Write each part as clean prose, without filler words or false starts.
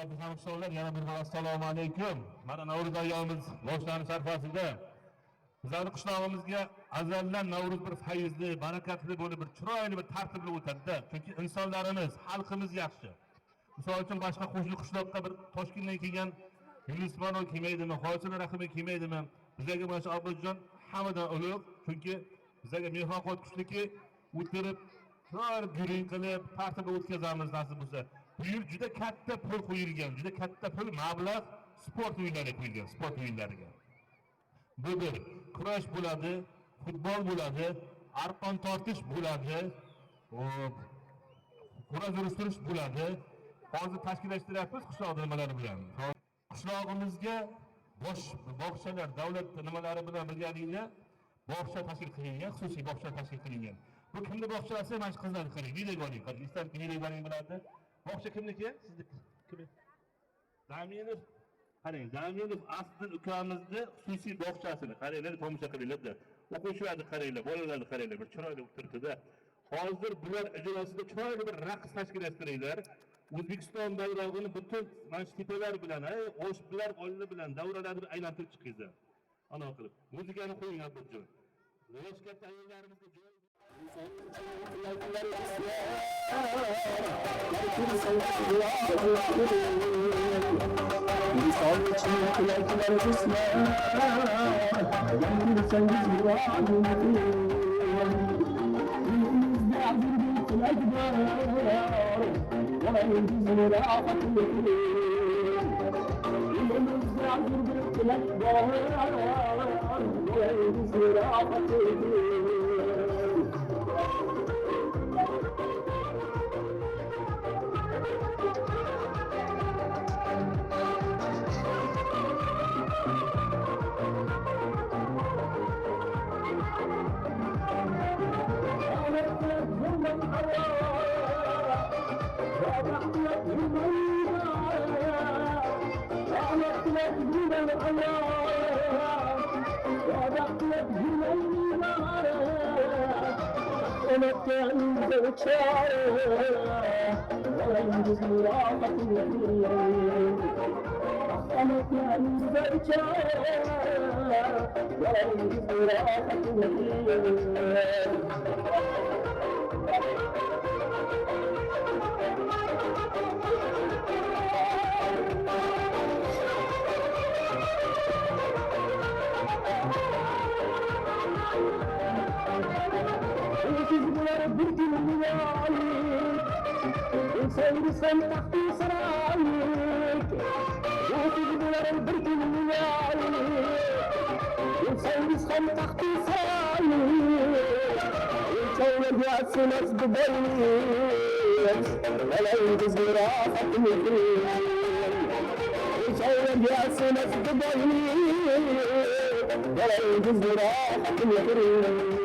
Hurmatli hamshiralar, yana bir bor assalomu alaykum. Mana Navro'z oyimiz boshlanish arafasida bizning qishlog'imizga azaldan Navro'z bir fayzli, barakatli bo'lib, bir chiroyli, bir tartibli o'tadi-da. Chunki insonlarimiz, xalqimiz yaxshi. Misol uchun boshqa qo'shni qishloqqa bir Toshkentdan kelgan Yulismonov kelmaydimi, Hosil Rahimov kelmaydimi? Bizga mana shu Obodjon hammadan ulug', chunki bizga mehmonxona kuchliki o'tirib, chiroyli guring qilib, tartibli o'tkazamiz nasib bo'lsa. Bu yil juda katta pul qo'yilgan, juda katta pul mablag' sport o'yinlariga qo'yilgan, sport o'yinlariga. Bu bir kurash bo'ladi, futbol bo'ladi, arqon tortish bo'ladi, qur'a urishtirish bo'ladi. Hozir tashkillashtiryapmiz qishloqda nimalari bilan. Qishlog'imizga bog'chalar, davlat nimalari bilan birgalikda bog'cha tashkil qilingan, xususiy bog'cha tashkil qilingan. Bu kimning bog'chasi? Mana shu qizlarni qarang, videoga oling, qarang, istab videoga biladi. Bog'cha kimniki? Sizniki. Kim? Daminov. Qarang, Daminov Asdin ukamizni xususiy bog'chasini qaranglar, tomosha qilinglar-da. O'quvchilarni qaranglar, bolalarni qaranglar, bir chiroyli o'tiribdi-da. Hozir bular ijrosida chiroyli bir raqs tashkillashtiringlar. O'zbekiston bayrog'ini butun mana shu tepalar bilan, qo'shiqlar, olli bilan davralarni aylantirib chiqinglar. Ana qilib. Muzikani qo'ying Abduljon. Yosh katta ayollarimizni joy sen taxti sarayik Yufizbuların bir gününü ayik Sen taxti sarayik Çayla gelsin az dubayik Veleyin kızlara fatmikrik Çayla gelsin az dubayik Veleyin kızlara fatmikrik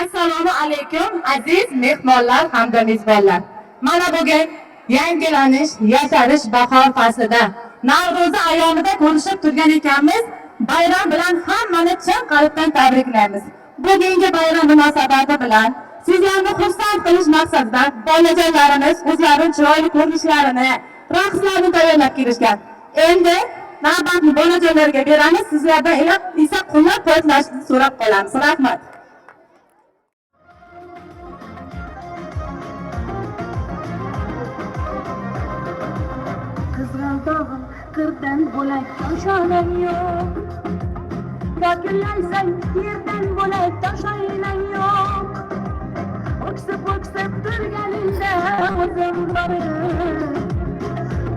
Assalomu alaykum aziz mehmonlar hamda mezbonlar. Mana bugun yangilanish, yasharish bahor faslida Navro'zi ayyomida ko'rishib turgan ekanmiz. Bayram bilan hammani chin qalbdan tabriklaymiz. Bugungi bayram munosabati bilan sizlarni xursand qilish maqsadida bolajonlarimiz o'zlarining chiroyli ko'rinishlarini, raqslarni tayyorlab kelishgan. Endi navbatni bolajonlarga beramiz. Sizlardan esa qo'llab-quvvatlashni so'rab qolamiz. Rahmat. Kızgaldağım kırdan bo'lak toshonam yo'q. Yakunlansang yerdan bo'lak toshoylang yo'q. O'ksib turganingda o'zim boraman.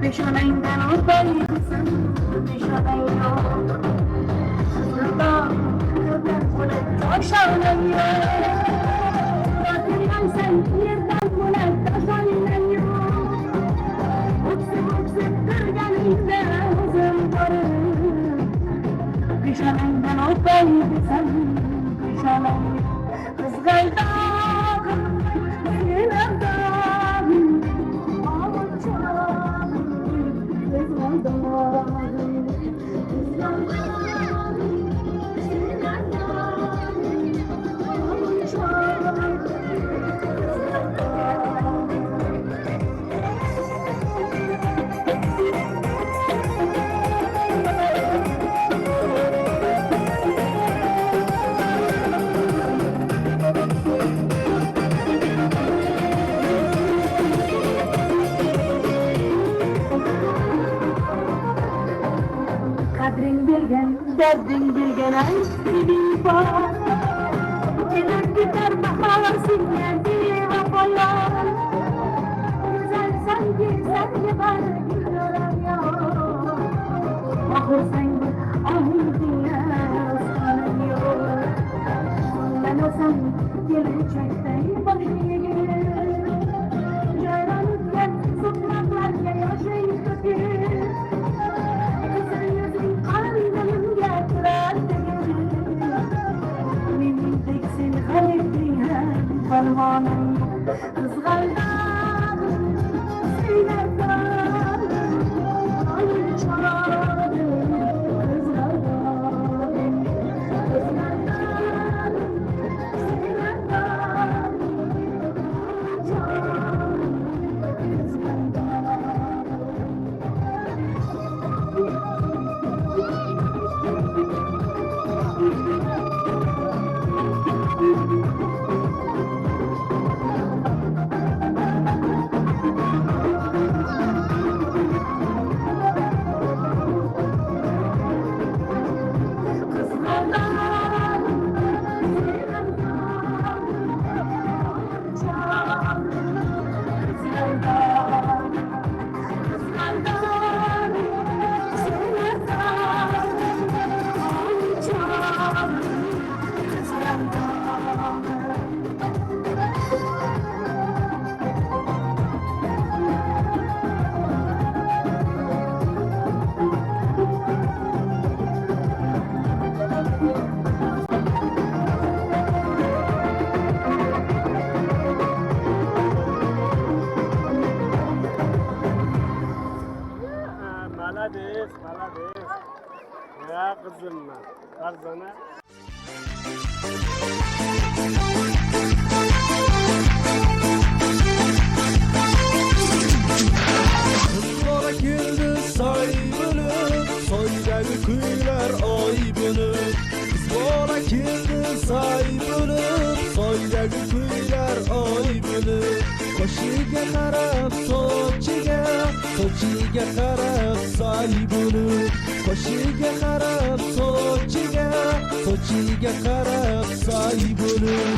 Peshonangdan o'tay qizim, peshonang yo'q. Kızgaldağım kırdan bo'lak toshonam yo'q. Yakunlansang yerdan bo'lak toshoylang yo'q. O'ksib turganingda o'zim boraman. Peshonangdan o'tay desam, peshonang qizg'aldog'im, senardog'im, ovulchog'im, qizg'aldog'im, qizg'aldog'im, senardog'im, ovulchog'im, qadring bilgan, darding bilgan aybing bor. Kelib ketar bahor senga bevafolar. Go'zalsan, keksan, yepar yo'lam yo'q. Oxursang ohingga so'lim yo'q. Men o'zim kelajakday boshiga jayrongan so'qmoqlarga yoshing to'kib. Malades, malades. Ya kızım ben. Farzana. Kızlara girdi say bölüm, soydagi kuylar oy bölüm. Kızlara girdi say bölüm, soydagi kuylar oy bölüm. Qoshiga qarab sochiga, sochiga qarab say bölüm. Qoshiga qarab sochiga, sochiga qarab say bölüm.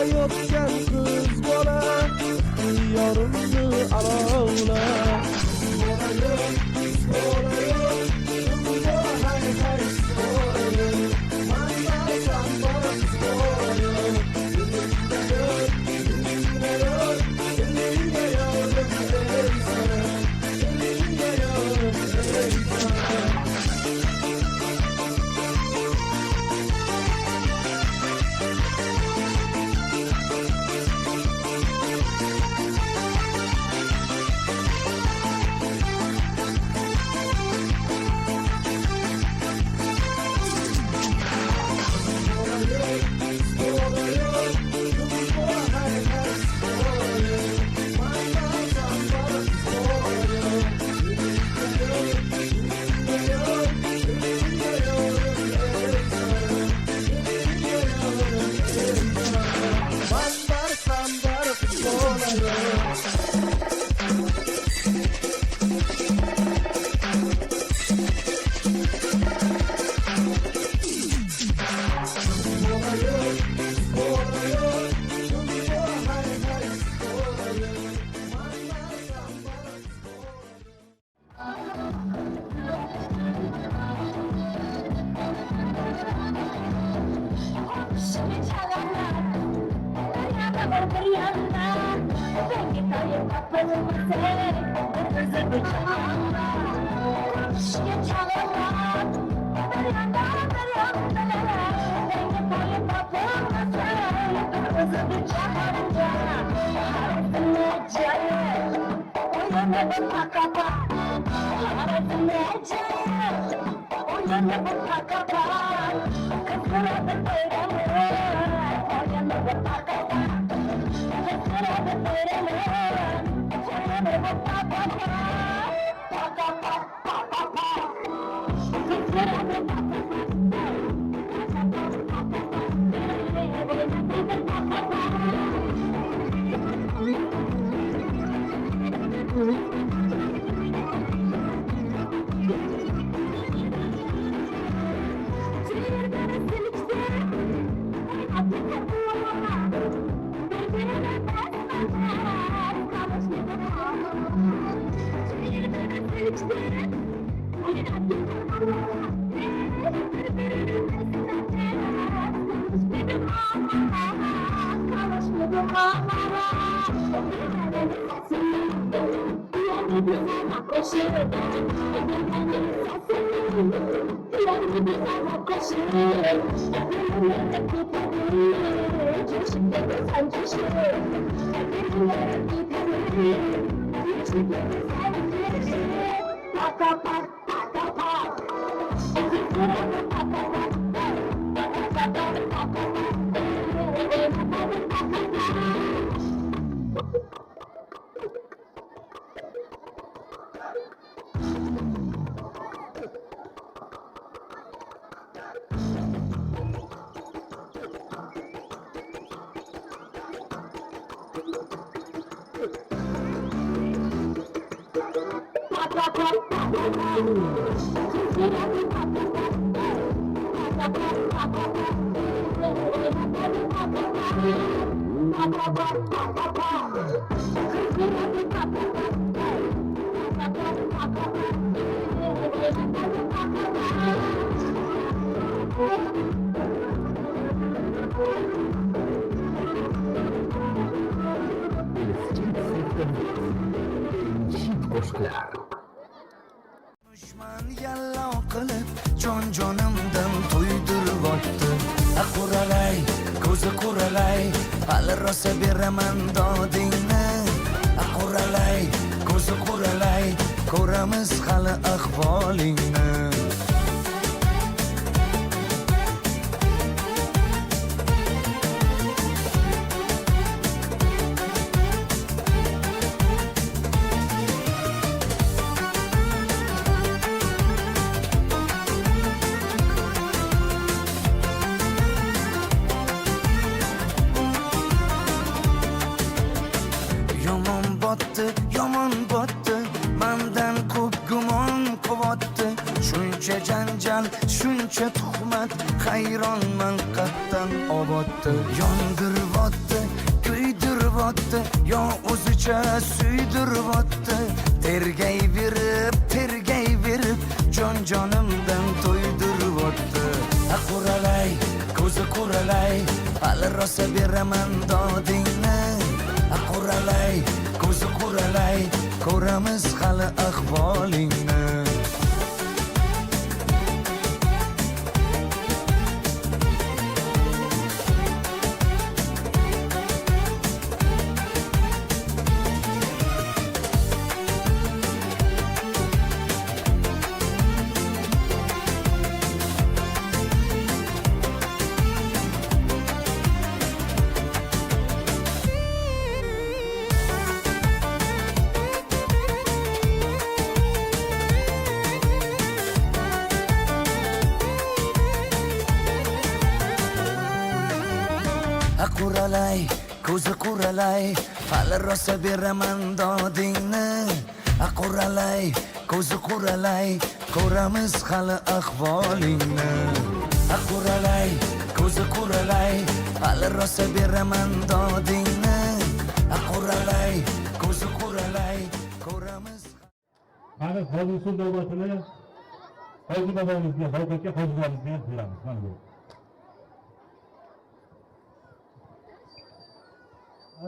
so'rayotgan qiz bola yorimni alovla Dushman yallo qilib jon-jonimdan to'ydiribotdi. Quralay, ko'zi quralay, hali rosa beraman dodingni. Quralay, ko'zi quralay, ko'ramiz hali ahvolingni. Yomon botdi, mendan ko'p gumon quvotdi. Shuncha janjal, shuncha tuhmat, hayronman qattan kuydiribotdi yondiribotdi kuydiribotdi yo o'zicha suydiribotdi tergayverib jonimdan to'ydiribotdi quralay ko'zi quralay hali rosa beraman dodingni quralay ko'zi quralay ko'ramiz hali ahvolingni quralay ko'zi quralay hali rosa beraman dodingni quralay ko'zi quralay ko'ramiz hali ahvolingni quralay ko'zi quralay hali rosa beraman dodingni quralay ko'zi quralay ko'ramiz Mana hozir shu davlatini Hoji bobomizga, Hoji bobomizga beramiz. Mana bu.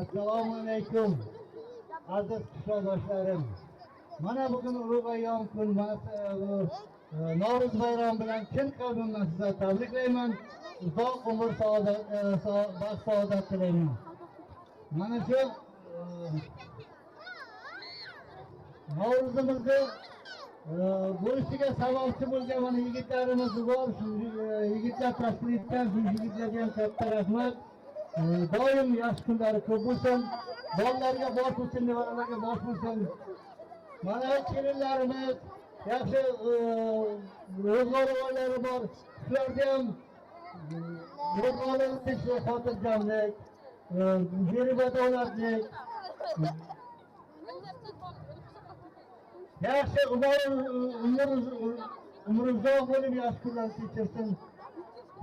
Assalomu alaykum aziz qishloqdoshlarim. Mana bugun ulug' ayyom kun, Navro'z bayrami bilan chin qalbimdan sizlarni tabriklayman. Uzoq umr, baxt, saodat tilayman. Mana shu Navro'zimizni bo'lishiga sababchi bo'lgan mana yigitlarimiz bor. Shu yigitlar tashkil etgan, shu yigitlarga ham katta rahmat. Doim yaxshi kunlari ko'p bo'lsin, bolalarga bosh bo'lsin, nevarlarga bosh bo'lsin. Mana kelinlarimiz yaxshi ro'zg'orlari bor, shularga ham ro'zg'orlarni tinchlik, xotirjamlik, beribadolatlik, yaxshi umr uzoq bo'lib yaxshi kunlarni kechirsin.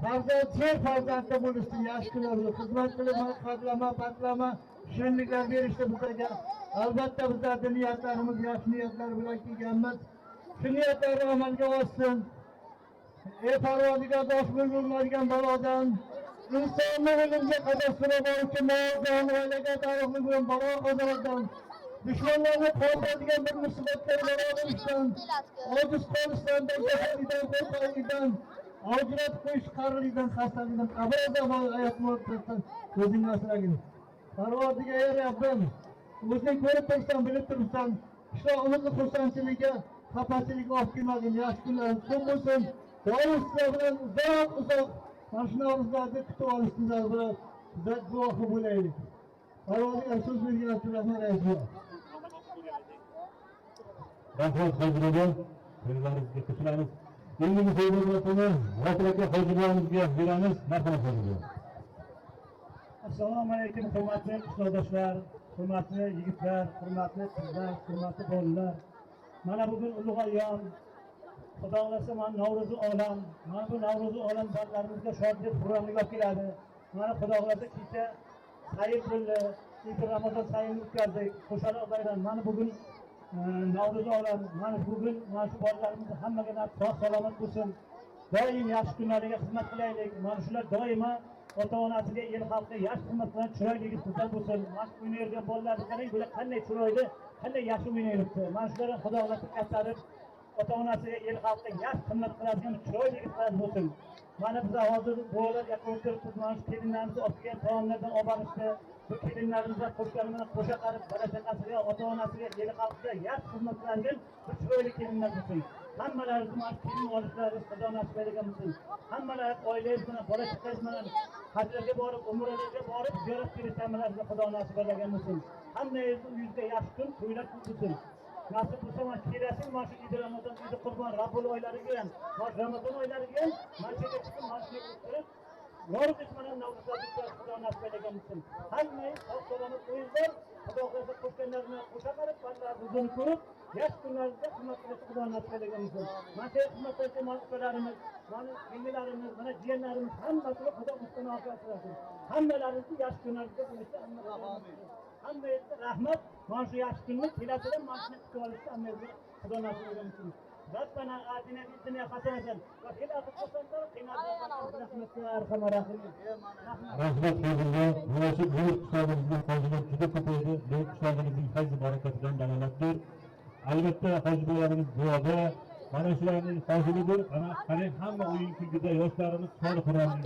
Farzandli bo'lishsin, yaxshi kunlarda xizmat qilib, patlama, shirinliklar berishdi bizlarga. Albatta bizlarning niyatlarimiz yaxshi niyatlar bilan kelganmiz. Shu niyatlarni amalga oshsin. Parvardigor dosh bo'lmaydigan balodan, insonni o'limga qadar surabovchi mavzuni oilaga taalluqli bo'lgan balo qazodan, dushmanlarni qo'rqadigan bir musibatlar bo'lishdan, ojiz qolishdan, jahllikdan, qo'rqoqlikdan, ajratib qo'yish qarlidan, xastalikdan, qabr hayot muhabbatdan o'zingni asragin. Parvardigor ey Rabbim, o'zing ko'rib turibsan, bilib turibsan, qishloqimizni xursandchiligiga, xafachilik olib kelmagin, yaxshi kunlarimiz ko'p bo'lsin. Doim sizlar bilan uzoq mana shu Navro'zlarni kutib olishinglar bilan bizlar duo qilib bo'laylik. Parvardigor so'z bergan uchun rahmat aytamiz. Rahmat Hoji bobo, sizlarga ko'chiramiz. Endi bu so'zlarni vakilga Hoji bobomizga beramiz. Marhamat Hoji bobo. Assalomu alaykum hurmatli qishloqdoshlar, hurmatli yigitlar, hurmatli qizlar, hurmatli bolalar. Mana bugun ulug' ayyom. Xudo xolasa mana Navro'zi olam, mana bu Navro'zi olam bandlarimizga shodlik, xurramlik olib keladi. Mana Xudo xolasa kecha sayil bo'ldi, ilk Ramazon sayilini o'tkazdik, qo'shaloq bayram. Mana bugun Navro'zi olam, mana bugun mana shu bolalarimiz hammaga sog' salomat bo'lsin. Doim yaxshi kunlarga xizmat qilaylik. Mana shular doimo ota-onasiga, el xalqiga yaxshi xizmat qilib, chiroyli xursand bo'lsin. Mana o'ynayotgan bolalarni qarang, bular qanday chiroyli, qanday yaxshi o'ynayapti. Mana shularni Xudo xolasa qaytarib ota-onasiga, el xalqiga yaxshi xizmat qiladigan chiroyli inson bo'lsin. Mana biz hozir bolalar o'tirib mana shu kelinlarimizni olib kelgan taomlardan olib borishdi. Bu kelinlarimizga qo'shganlar bilan qo'sha qarib, bola-chaqasiga, ota-onasiga, el xalqiga yaxshi xizmat qiladigan bir chiroyli kelinlar bo'lsin. Hammalariz mana kelin olishlaringiz Xudo nasib etgan bo'lsin. Hammalari oilangiz bilan, bola-chaqangiz bilan hajlarga borib, umralarga borib, ziyorat qilishinglarga Xudo nasib etgan bo'lsin. Hammangiz uyingizga yaxshi kun, to'ylar bo'lsin. Nasib bo'lsa mana kelasi mana shu Eid Ramazon, Eid Qurbon, Rabbul oylariga ham, mana Ramazon oylariga ham mana shu yerga chiqib, mana shu yerga o'tirib, yorug' bilan Navro'zga Xudo nasib etgan bo'lsin. Hammangiz sog' salomat bo'linglar. Xudo xohlasa qo'shganlar bilan qo'sha qarib, bandlar huzurni ko'rib, yaş günlerde hizmet qilishni Xudo nasib qilgan bo'lsin. Mana shu hizmet qilgan munosabatlarimiz, mana yengillarimiz, mana jiyanlarimiz hammasini Xudo o'zidan ofiyat qilsin. Hammalarimizni yaxshi kunlarda bo'lishni hammaga rahmat. Mana shu yaxshi kunni kelasida mana shuni kutib olishni hammaga Xudo nasib qilgan bo'lsin. ربنا آتنا في الدنيا حسنة وفي الآخرة حسنة وقنا عذاب النار يا أرحم الراحمين. Rahmat sizlarga. Mana shu buyuk qishlog'imizga hojilar juda ko'paydi. Bu qishlog'imizning fayz barakatidan dalolatdir. Albatta hojilarimiz duoda mana shularning hojilidir. Ana qarang hamma o'yin kulgida yoshlarimiz soni qurolli.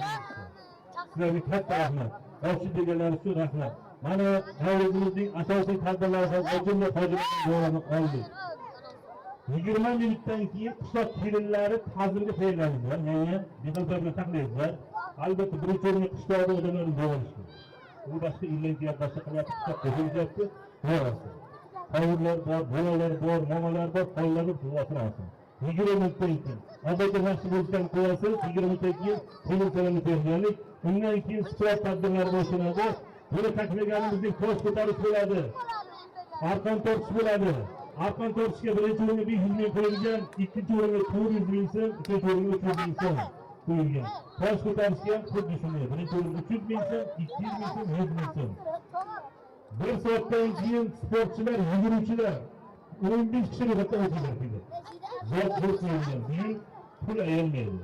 Sizlarga katta rahmat. Hoji deganlar uchun rahmat. Mana davrimizning asosiy tadbirlaridan jumla hojilarning duolarini oldik. 20 minutdan keyin qishloq kelinlari ta'zimga tayyorlanadilar. Ya'ni behaltarni taqlaydilar. Albatta birinchi o'ringa qishloqda odamlarni bo'g'ilishdi. U boshqa illarga boshqa qilyapti, qishloq qo'shilyapti. To'g'risi. Qovurlar bor, bolalar bor, momalar bor, qo'llarni duosini olsin. 20 minutdan keyin albatta yaxshi bo'lgan qo'yasiz. 20 minutdan keyin qo'yilsalarni tayyorlaylik. Undan keyin sport tadbirlari boshlanadi. Buni taklaganimizning tosh ko'tarish bo'ladi. Arqon tortish bo'ladi. Arqon tortishga birinchi o'ringa 500 ming qo'yilgan, ikkinchi o'ringa 400 ming so'm, uchinchi o'ringa 300 ming so'm qo'yilgan. Tosh ko'tarishga ham xuddi shunday. Birinchi o'ringa 300 ming so'm, 200 ming so'm, 100 ming so'm. Bir soatdan keyin sportchilar, yuguruvchilar 15 kishi ro'yxatdan o'tkaziladi. Zot qo'yilgan, keyin pul ayolmaydi.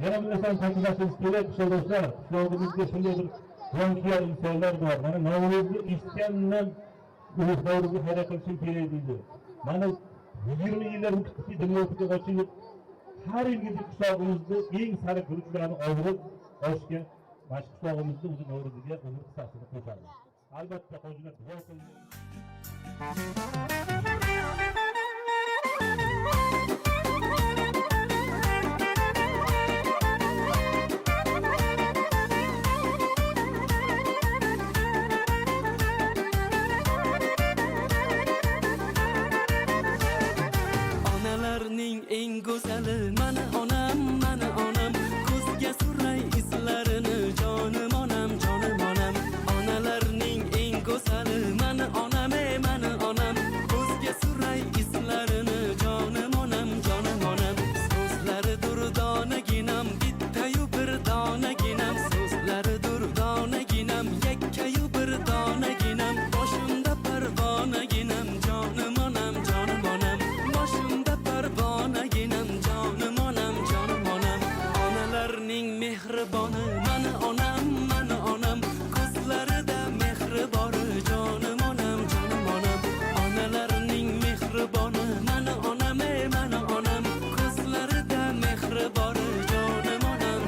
Yana bir narsani ta'kidlashimiz kerak, qishloqdoshlar, qishlog'imizga shunday bir jonkiyar insonlar bor. Mana Navro'zni eshitgandan Navro'zni hayrat qilishim kerak deydi. Mana 20 yillar o'tibki dunyoga ochilib, har yilgi qishlog'imizni eng sara guruchlarni olib oshga, mana shu qishlog'imizni o'zi Navro'ziga o'z hissasini qo'shadi. Albatta hojilar duo qiladi. Onalarning eng go'zali mana onam, ko'zga suray islarini jonim onam, onalarning eng go'zali mana onam, ko'zga suray islarini jonim onam, so'zlari durdonaginam, bittayu bir donaginam, so'zlari durdonaginam, yakkayu bir donaginam, boshimda parvonaginam, jonim onam, boshimda parvonaginam, jonim onam, onalarning mehriboni mana onam, ko'zlarida mehri bor jonim onam, onalarning mehriboni mana onam, ko'zlarida mehri bor jonim onam,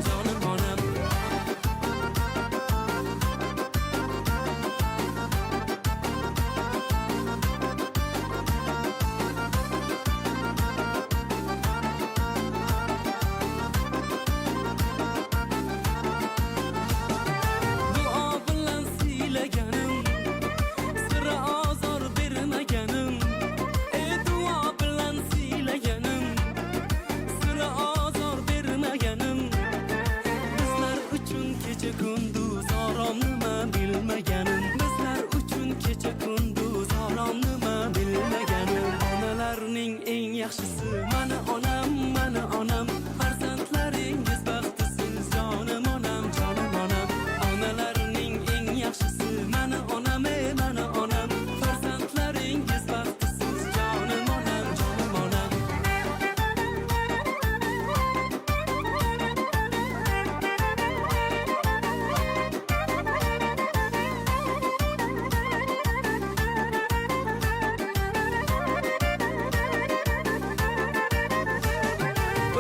duo bilan siylaganim, sira ozor bermaganim, duo bilan siylaganim, sira ozor bermaganim, bizlar uchun kecha kunduz orom nima bilmaganim, bizlar uchun kecha kunduz orom nima bilmaganim, onalarning eng yaxshisi mana onam, farzandlaringiz baxtisiz jonim onam, onalarning eng yaxshisi mana onam, farzandlaringiz baxtisiz jonim onam,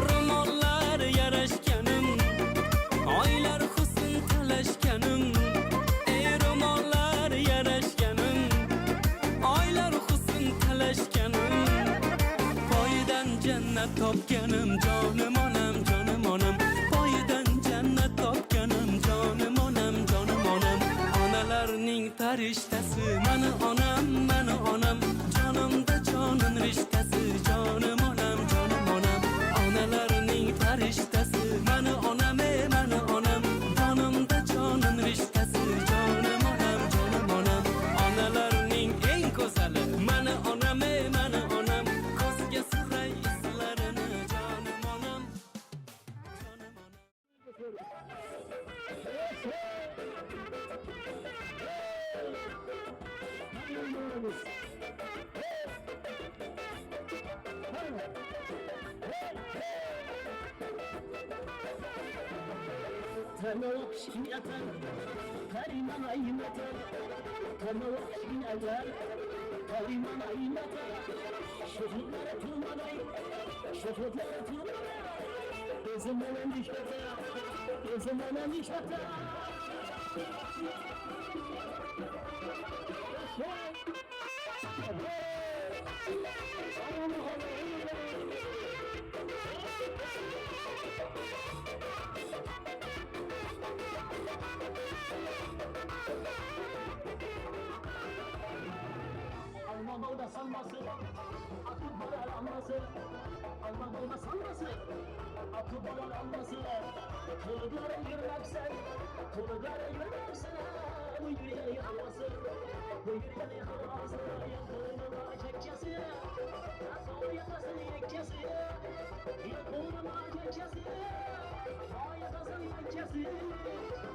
ro'mollar yarashganim, oylar husn talashganim, ro'mollar yarashganim, oylar husn talashganim, poyidan jannat topganim, jonim onam, poyidan jannat topganim, jonim onam, onalarning farishtasi mana onam, jonimda jonim rishtasi, jonim onam, onalarning farishtasi mana onam, jonimda jonim rishtasi, jonim onam, onalarning eng go'zali mana onam, Almanya'da sanması, akıl balar anması. Almanya'da sanması, akıl balar anması. Kılıklara yürüyersen, kılıklara yürüyersen. Bu yüreği havası, bu yüreği havası. Yakınıma çekçesi, nasıl yakasın yekkesi. Yakınıma çekçesi, yakasın yekkesi.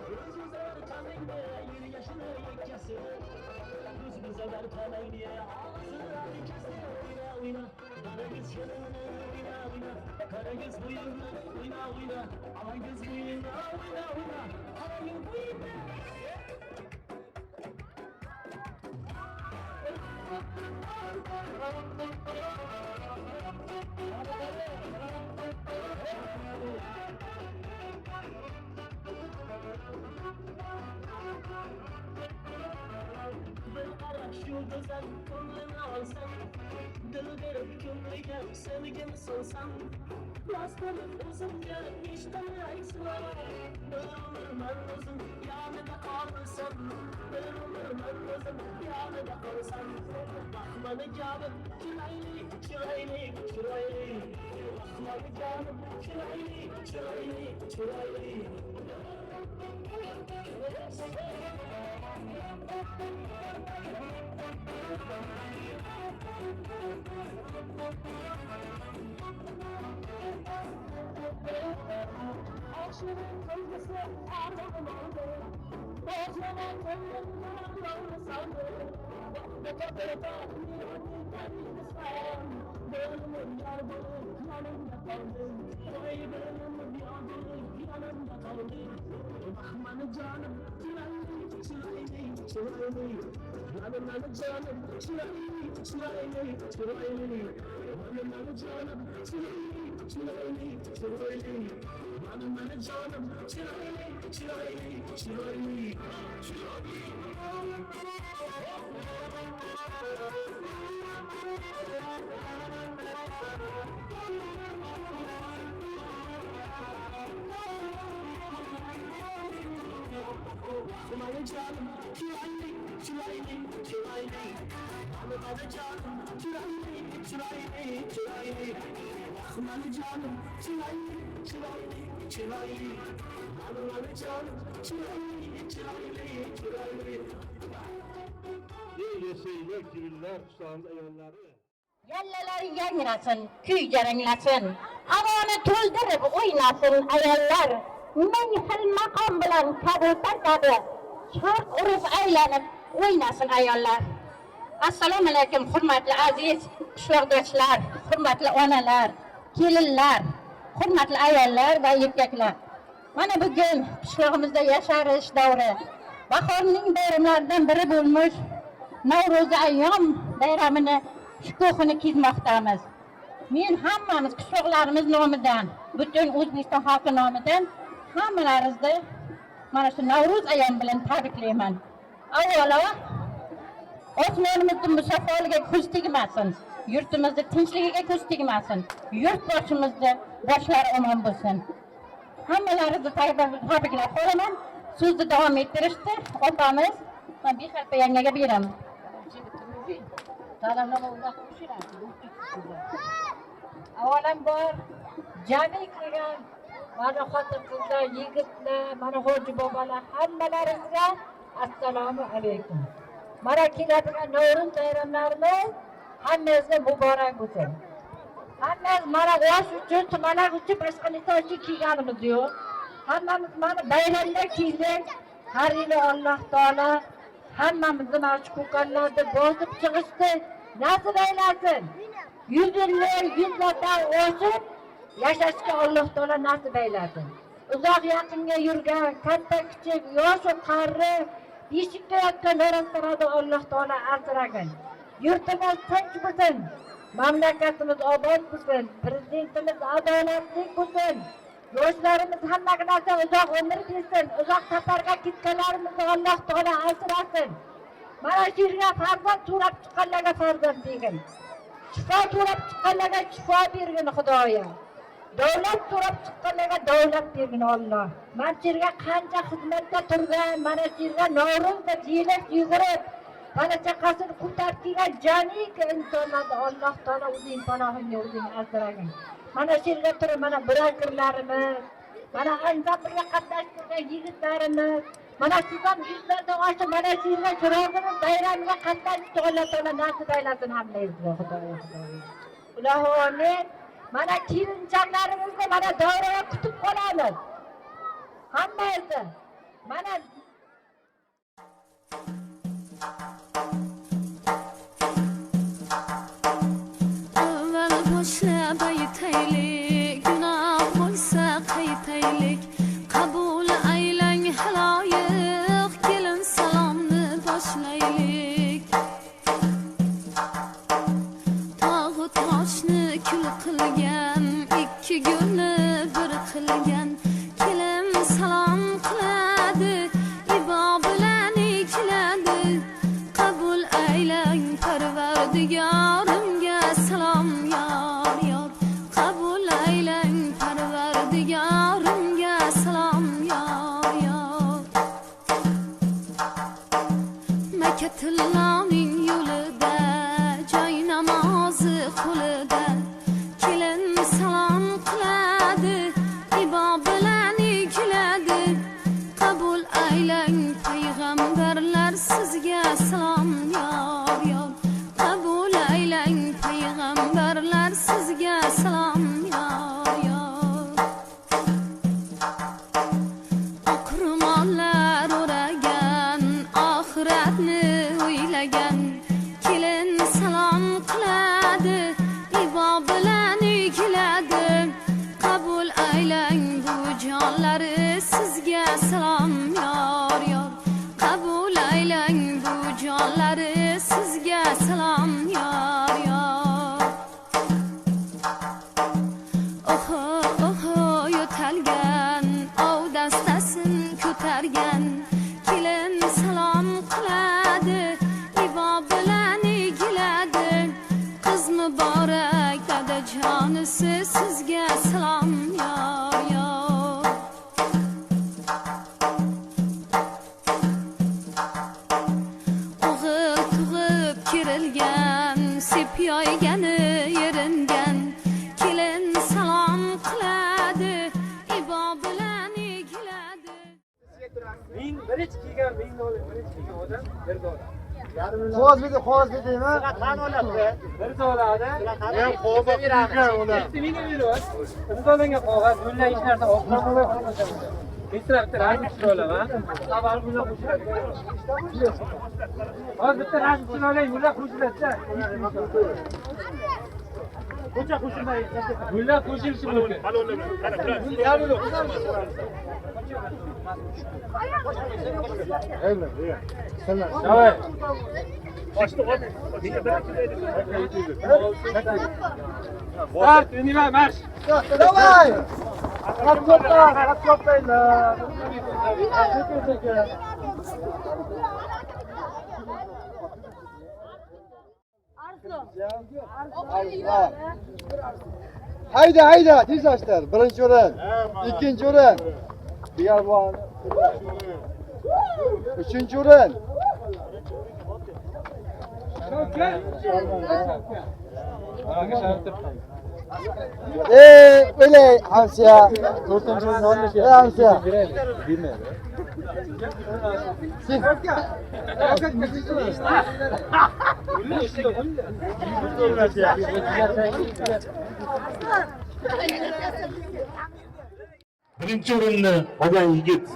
Gözümüzler kanaydı, yürü yaşını yekkesi. Gözümüzler kanaydı, ağzına yekkesi. Oyna oyna, Karagöz yanına oyna oyna. Karagöz bu yana oyna oyna. Karagöz bu yana oyna oyna. Karagöz bu yana. Şu güzel kolunu alsam, dılgırıp kümrüge sevgimi solsam, rastlanıp uzunca iştahaysa, dağılırman uzun yanında kalırsam, dağılırman uzun yanında kalırsam, bakmanı canım çıraylı, çıraylı, çıraylı, bakmanı canım çıraylı, çıraylı, çıraylı. Aşırı kılgısı ağrım oldu. Boşana kılgısı ağrım sandı. Bekabeta yürüdükten sen. Bölümün yargılı yanımda kaldı. Vay bölümün yargılı yanımda kaldı. Bakmanı canım çıraylı, çıraylı, çıraylı. Bakmanı canım çıraylı, çıraylı, çıraylı. Bakmanı canım çıraylı, çıraylı, çıraylı. Bakmanı canım çıraylı, çıraylı, çıraylı. Bakmanı canım çıraylı, çıraylı, çıraylı. Bakmanı canım çıraylı, çıraylı, çıraylı. Bakmanı canım çıraylı, çıraylı, çıraylı. Bakmanı canım çıraylı, çıraylı, çıraylı. Ey yaşaylar, kibirler, kuşağında ayolları. Yallalar yangrasın, kuy jaranglasın. Havoni to'ldirib o'ynasın ayollar. Ming xil maqom bilan qabul taqadi. Charx urib aylanib o'ynasın ayollar. Assalomu alaykum hurmatli aziz qishloqdoshlar, hurmatli onalar, kelinlar, hurmatli ayollar va erkaklar. Mana bugun qishlog'imizda yasharish davri. Bahorning bayramlaridan biri bo'lmoq Navro'zi ayyom bayramini shukuhini kezmoqdamiz. Men hammamiz qishloqlarimiz nomidan, butun O'zbekiston xalqi nomidan hammalaringizni mana shu Navro'z ayyom bilan tabriklayman. Avvalo, osmonimizning musaffoligiga ko'z tegmasin, yurtimizning tinchligiga ko'z tegmasin, yurtboshimizni boshlari omon bo'lsin. Hammalaringizni tabriklab qolaman. So'zni davom ettirishdi otamiz. Men Behalpa yangaga beraman. Avvalambor jami qilgan mana xotin-qizlar, yigitlar, mana hoji bobolar hammalaringizga assalomu alaykum. Mana keladigan Navro'z bayramlarimiz hammangizga muborak bo'lsin. Hammamiz mana yosh uchun, tumanlar uchun, boshqa inson uchun kelganimiz yo'q. Hammamiz mana bayramda keldik. Har yili Alloh taolo hammamizni mana shu ko'kallarda bosib chiqishdi. Nasib aylasin. 100 yillar, 100 yildan oshib yashashga Alloh taolo nasib aylasin. uzoq yaqinga yurgan, katta kichik, yosh-u qari, beshikda yotgan o'rinlarida Alloh taolo asragan. Yurtimiz tinch bo'lsin, mamlakatimiz obod bo'lsin, prezidentimiz adolatli bo'lsin. Yoshlarimiz hamma narsa uzoq umr bersin, uzoq safarga ketganlarimizni Alloh taolo asrasin. Mana shu yerga farzand so'rab chiqqanlarga farzand bergin. Shifo so'rab chiqqanlarga shifo bergin Xudoyim. Davlat so'rab chiqqanlarga davlat bergin Alloh. Mana shu yerga qancha xizmatda turgan, mana shu yerga Navro'zda yelib yugurib, mana chaqasini ko'tarib kelgan jamiki insonlarni Alloh taolo o'zining panohiga o'zing asragin. Mana shu yerga turib, mana birodarlarimiz, mana ansambga qatnashgan yigitlarimiz, mana sizdan yuzlardan oshib, mana shu yerga chiroqini bayramiga qatnashishni Alloh taolo nasib aylasin hammangizga, Xudoyim. Ilohi omin. Mana kelinchaklarimizni mana davraga kutib qolamiz. Hammasi. Mana avval boshlab aytaylik, gunoh bo'lsa qaytaylik, qabul aylang haloyiq, kelin salomni boshlaylik. Tog'u toshni kul qilgan, ikki gulni bir qilgan, kelin salom qiladi, ibo bilan ikiladi. Qabul aylang Parvardigorimga salom yor yor. Qabul aylang Parvardigorimga salom yor yor. Makatullohning yo'lida, joy namozi qo'lida, kelin salom qiladi, ibo bilan ikiladi. Qabul aylang payg'ambarlar sizga salom yor yor. Qabul aylang payg'ambarlar sizga salom yor yor. Oq ro'mollar o'ragan, oxiratni o'ylagan, kelin salom qiladi, ibo bilan ikiladi. Qabul aylang bu jonlari sizga salom yor yor. Qabul aylang bu jonlari sizga salom yor yor. Oho oho yo'talgan, ov dastasin ko'targan, kelin salom qiladi, ibo bilan egiladi. Qiz muborak dadajonisi sizga salom yor yor. O'g'il tug'ib kerilgan, sepyoygani yeringan, kelin salom qiladi, ibo bilan egiladi. Ming birinchi kelgan, mingni olib birinchi kelgan odam bir dolar. Qog'oz bedaymi? Qani oladi? Bir dollarni. Men qog'oz bergan uni. Mingga berib, imzolangan qog'oz, bunday hech narsa olmay qolmasin. Bitta rasmni olaman. Xabar bilan qo'shiladi. Hozir bitta rasmni olaylik, bular qo'shiladi-da. Ko'cha qo'shilmaydi. Bular qo'shilishi mumkin. Hali o'ylayman. Qara, Davay. Start, nima marsh. Davay! Qattiqlaylar. Hayda, tezlashtir. Birinchi o'rin, ikkinchi o'rin. Diğer üçüncü o'rin. Öyle Hamsiya. To'rtinchi o'rinni Hamsiya. Birinchi o'rinni olgan yigit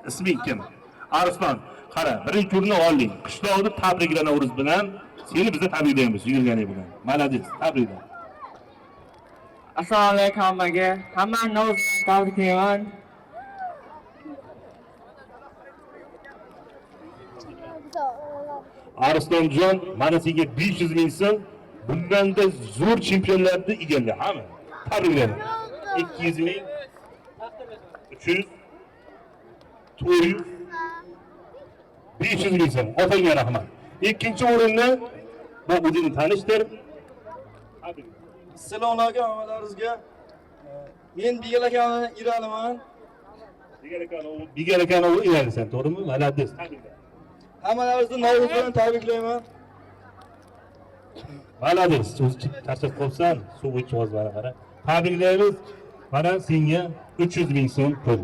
ismi kim? Arslon. Qara, birinchi o'rinni olding. Qishloqda tabriklanamiz bilan. Seni biza tabriklaymiz yurganing bilan. Malades, tabriklar. Assalomu alaykum hammaga. Hammani Navro'z bilan tabriklayman. Arslonjon, mana senga 500 ming so'm, bundan-da zo'r chempionlarni egalla, hamma. Tabriklayman. 200 ming, 300, 400, 500 ming so'm. Otangga rahmat. Ikkinchi o'rinni bu o'zingni tanishtir. Assalomu alaykum hammalaringizga. Men Bigal akani iraliman. Bigal akani o'g'li iralisan, to'g'rimi? Malades. Hammalaringizni Navro'z bilan tabriklayman. Malades. O'zi charchab qolsan, suv ichib oz qara. Tabriklaymiz. Mana senga 300 ming so'm pul.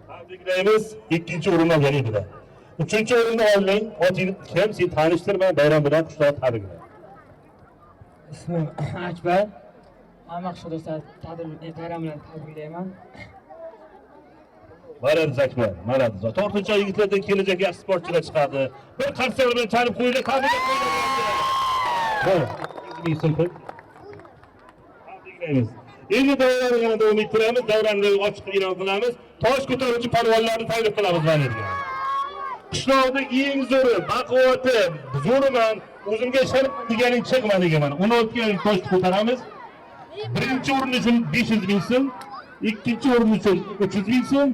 Tabriklaymiz. Ikkinchi o'rinni olgan edi. Uchinchi o'rinni oling. Oting kim? Sen tanishtirma, bayram bilan qushlar tabriklayman. Ismim Akbar. Hamma do'stlar bayram bilan tabriklayman. Malades Akbar, malades. To'rtinchi yigitlardan kelajak yaxshi sportchilar chiqadi. Bir qarsaklar bilan chalib qo'yinglar, tabriklar qo'yinglar. 100 ming so'm pul. Tabriklaymiz. Endi davrani yana davom ettiramiz. Davrani ochiq e'lon qilamiz. Tosh ko'taruvchi polvonlarni taklif qilamiz mana yerga. Qishloqda eng zo'ri, baquvvati, zo'riman, o'zimga ishonib deganing chiqma degaman. 16 ga tosh ko'taramiz. Birinchi o'rin uchun 500 ming so'm, ikkinchi o'rin uchun 300 ming so'm,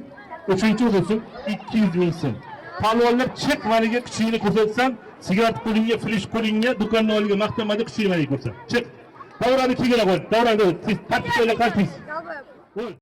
uchinchi o'rin uchun 200 ming so'm. Polvonlar chiq maniga kuchingni ko'rsatsan, sigaret qo'lingga, flish qo'lingga, do'konni oldiga maqtamada kuchingni maniga ko'rsat. Chiq. Davrani kegala qo'y. Davrani tartibga qartiz. Qo'y.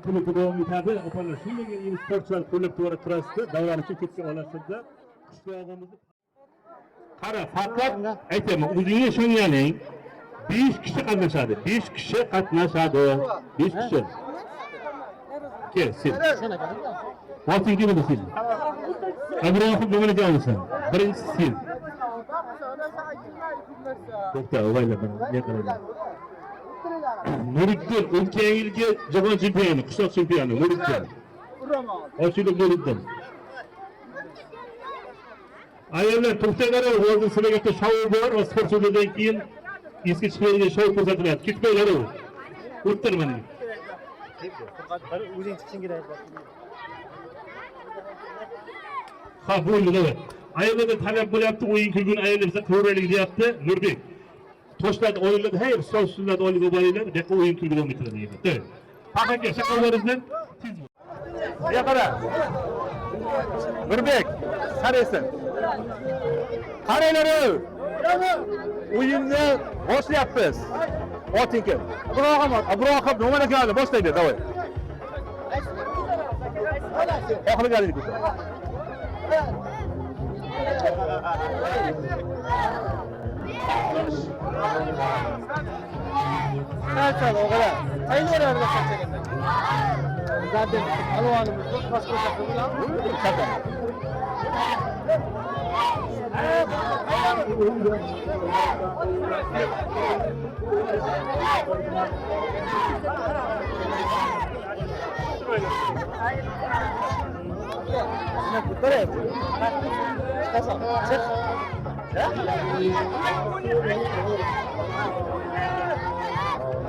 Puli davom etadi. Opalar, shunday endi sportchilar qo'llab to'g'ri turasizda, davrani chetga olasizda. Qishlog'imizni qara, faqat aytaman, o'zingga ishonganing 5 kishi qatnashadi. 5 kishi qatnashadi. 5 kishi. Kel, sen. Oting kimda sen? Abrohim nimaga olasan? Birinchi sen. To'xta, o'yla buni. Nuriddin, o'tgan yilgi jahon chempioni, qishloq chempioni Nuriddin. Ochilib Nuriddin. Ayollar to'xtanglar, hozir sizlarga bitta shou bor, va sport so'zlaridan keyin eski chiqadigan shou ko'rsatiladi. Ketmanglar. O'ttir mana. O'zing chiqishing kerak. Ha, bo'ldi. Ayollarda talab bo'lyapti, o'yin kulgun ayollar biza ko'raylik deyapti. Nurbek. Toshlarni o'yinlarda, hayır, so'zlarni olib bo'linglar, bu yoqqa o'yin kulgun o'ttiradi deydi. Faqatga shaqolaringizdan tez bo'l. Ya qara. Nurbek, qaraysan. Qaranglar. O'yinni boshlayapmiz. Oting kim? Abrohim, nima ekan? Boshlaydi, davay. Oxiriga qoldik. Qancha o'g'la? Qayerlarga qancha? Zaten alvanimiz boshqa bilan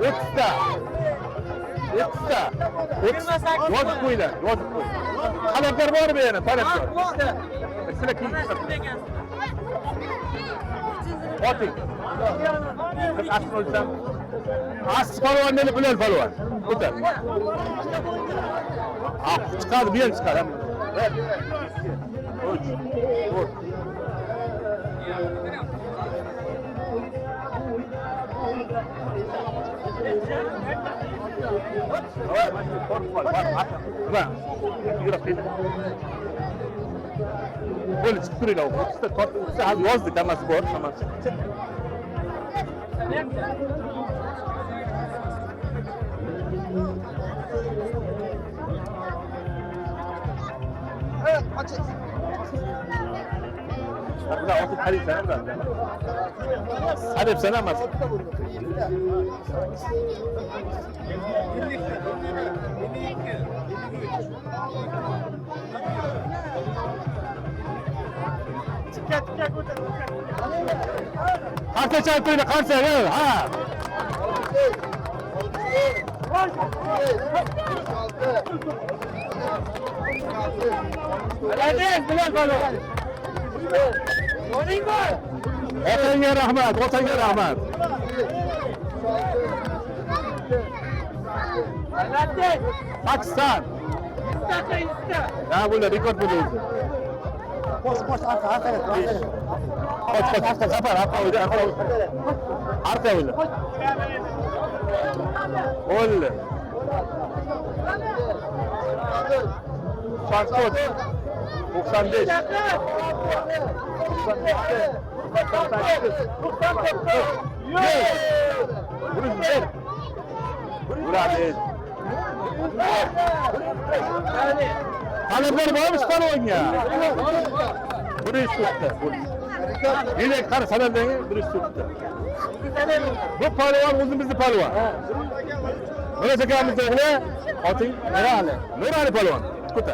o'ttizta yozib qo'yinglar, yozib qo'ying. Talabgor bormi yana? Talabgor. Sizlar keyin oting. Asl o'lsam. Asl polvon meni Bilal polvon. O'tar. Chiqadi, bu ham chiqadi. O't. Böyle çıkıp duruyor o. İşte hal yozdu kaması bor. Tamam. Evet, açın. Burada oturup hadi sen de. Hadi sen ama. Kanser çarptığıyla kanser ya. Ha. Hadi Bilal balon. Otanga rahmat, otanga rahmat. Pakistan. Ya bu rekord bu. Koş arka. Koş arka zafer arka oyda arka oyda. Ol. Şarkot. 95. 98. Talablar varmış balon ya. Bunu iş tuttu. Yine kar sanadığını bunu iş tuttu. Bu palvan uzun bizde palvan. Böyle çekamızda öyle. Atın Nurali. Nurali palvan. Kutu.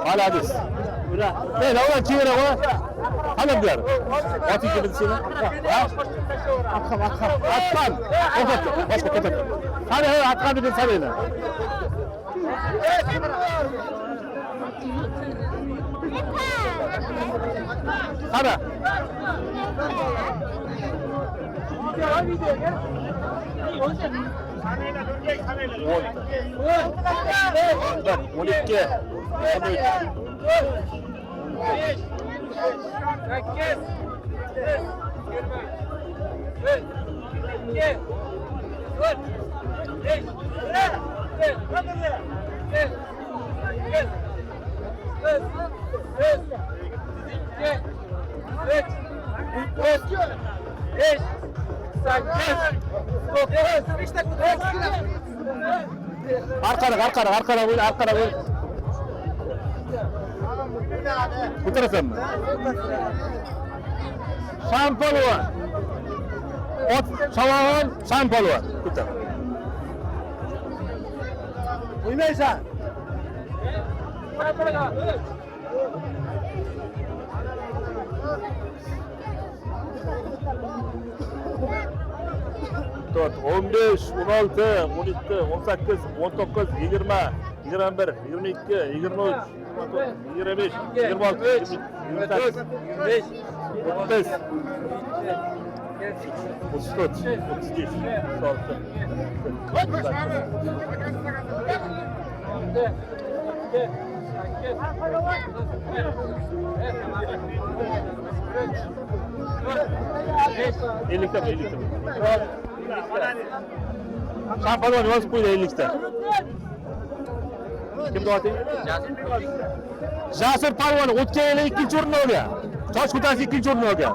Hala hadis. Ne lan kira var? Hala diyor. Atı gibi seni. Atkan. Başka kötü. Hadi atkan bir sarıyla. Hadi. Bak 12. Arkana böyle. Bu taraftan mı? Şampolvan. Çavağın şampolvan. Bu taraf. Uymaysan. Dört, 15, 16, 17, 18, 19, 20, 21, 22, 23, 25, 26, 28, 5, 30, 34, 35, 50 ta 50 ta. Şampanyon yozib qo'ydi 50 ta. Kimni oting? Jasur Palvon o'tgan yili 2-o'rinni olgan. Tosh ko'tarsa 2-o'rinni olgan.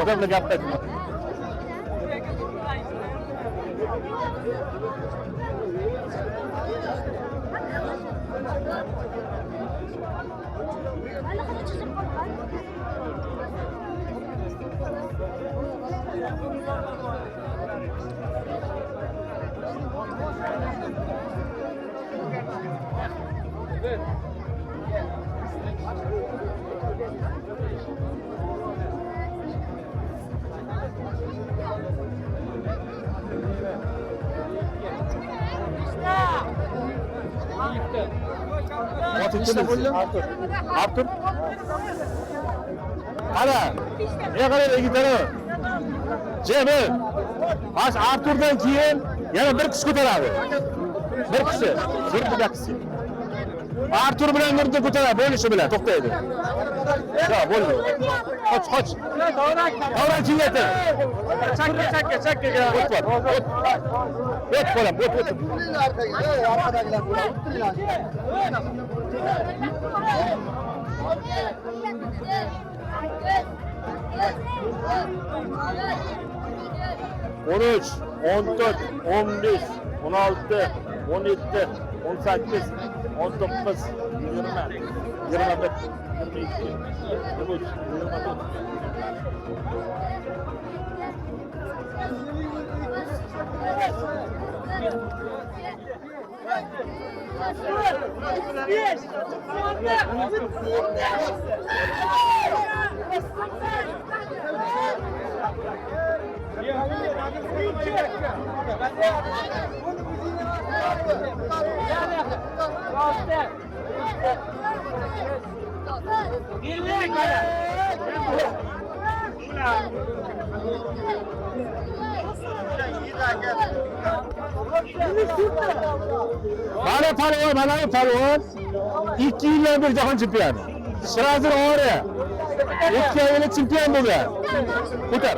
Odam bilan gaplashyapti. Artur. Qara. Ne qara yigitlar? Jemi. Mas Arturdan keyin yana bir kishi ko'taradi. Bir kishi, bir kishi. Artur bilan Nurni ko'taradi, bo'lishi bilan to'xtaydi. Yo, bo'ldi. Qoch. Davron kiyadi. Chakka. O't bolam, o't. Arkadakilar On üç, 14, 15, 16, 17, 18, 19, 20, 21, 22, 23, 24. Mana palvon 2 yildan beri jahon chempioni. Shirazir Ori. O'tgan yili chempion bo'lgan. Ko'tar.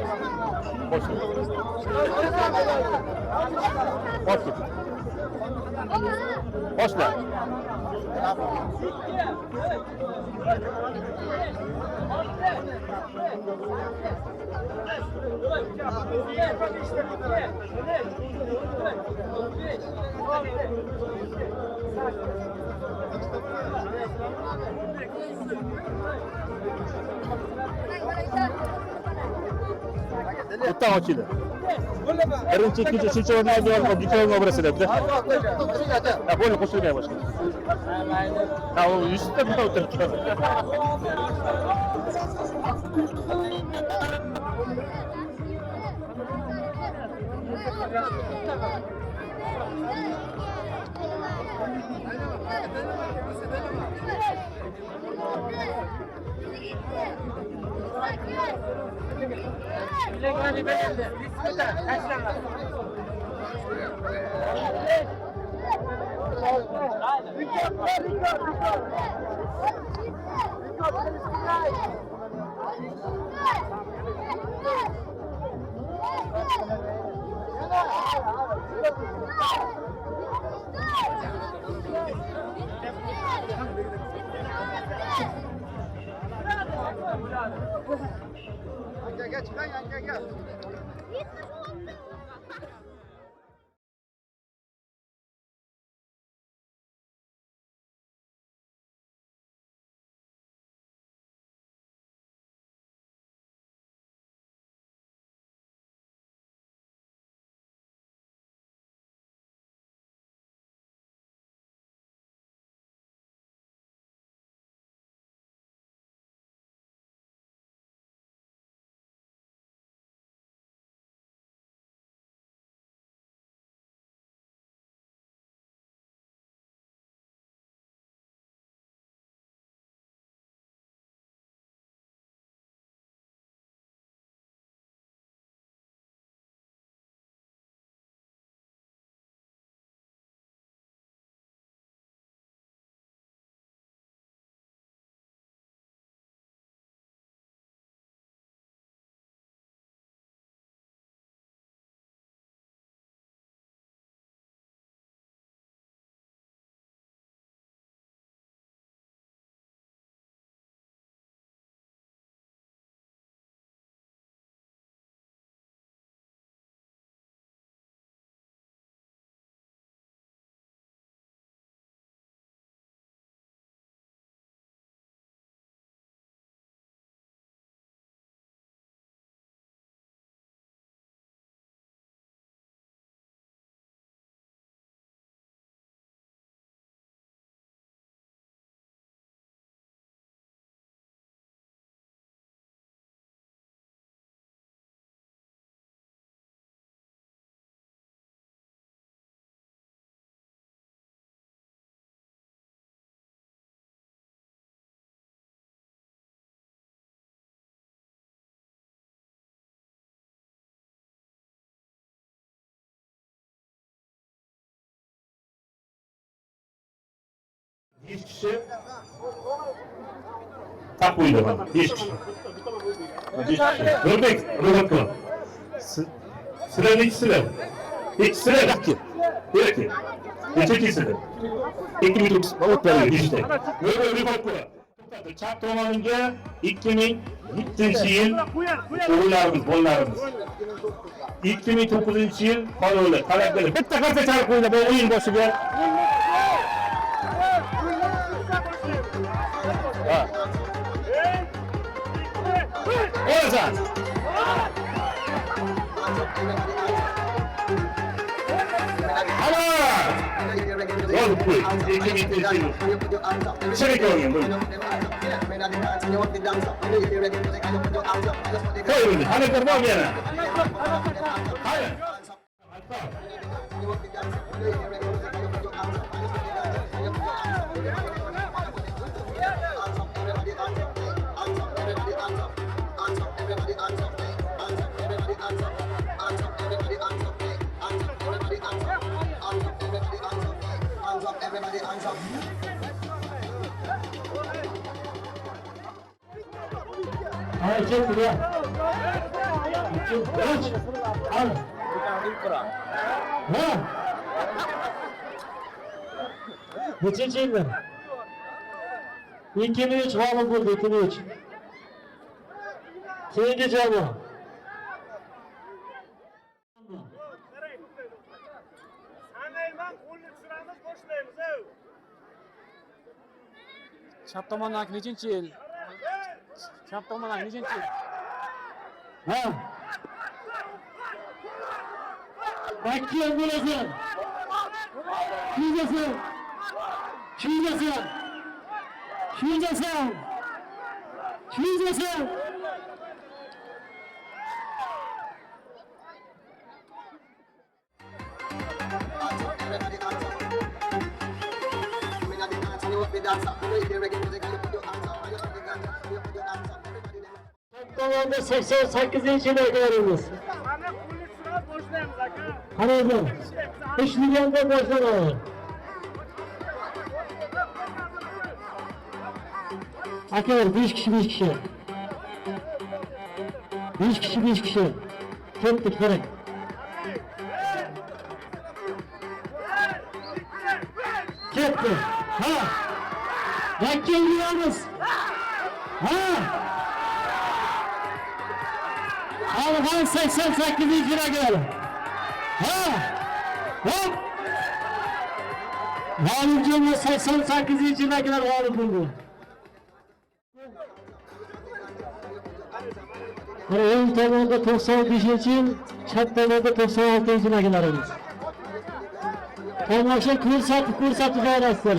Boshla. O'tdan ochildi. Birinchi, ikkinchi, uchinchi o'rinlarga olib, ikki o'ringa o'rasida. Ha, bo'ldi, qo'shilmay boshqa. Ha, u 100 ta bitta o'tiribdi. Gel. 5 kishi taq qo'ydi mana 5 kishi. Nurbek, ro'yxatga. Sizlar nechsizlar? Nechsizlar? Yo'q. Nechisizlar? 2009 ro'yxatga. Chap tomoniga 2007-yil o'g'illarimiz, bolalarimiz. 2009-yil qoluvlar. Talablar bitta qarsa chalib qo'ydi bu o'yin boshiga. Olasan. Alo. Gol qo'y. 2007-yil. Cherik o'yin bu. Qo'y, hali ko'rmam yana. Hayır. Hayır, çek buraya. Kaç. Al. Ha? Nechinchi yilda? 2003 g'olib bo'ldi, 2003. Keyingi jamoa. Chap tomondan nechinchi yil? Chap tomondan nechinchi yil? Ha? Bakkiyan bo'lasan. Shundasan. Shundasan. Shundasan. Shundasan. Tomonda 88-yilga boramiz. Qaraydi. 3 milliondan boshlanadi. Akalar 5 kishi 5 kishi. 5 kishi 5 kishi. Ketdik qarang. Ketdi. Ha. Yakka yuramiz. Ha. Algan 88-yilga. Ha. Hop. G'olibimiz 88-yilga g'olib bo'ldi. O'ng tomonda 95-yil, chap tomonda 96-yillarimiz. Tomosha ko'rsatib berasizlar.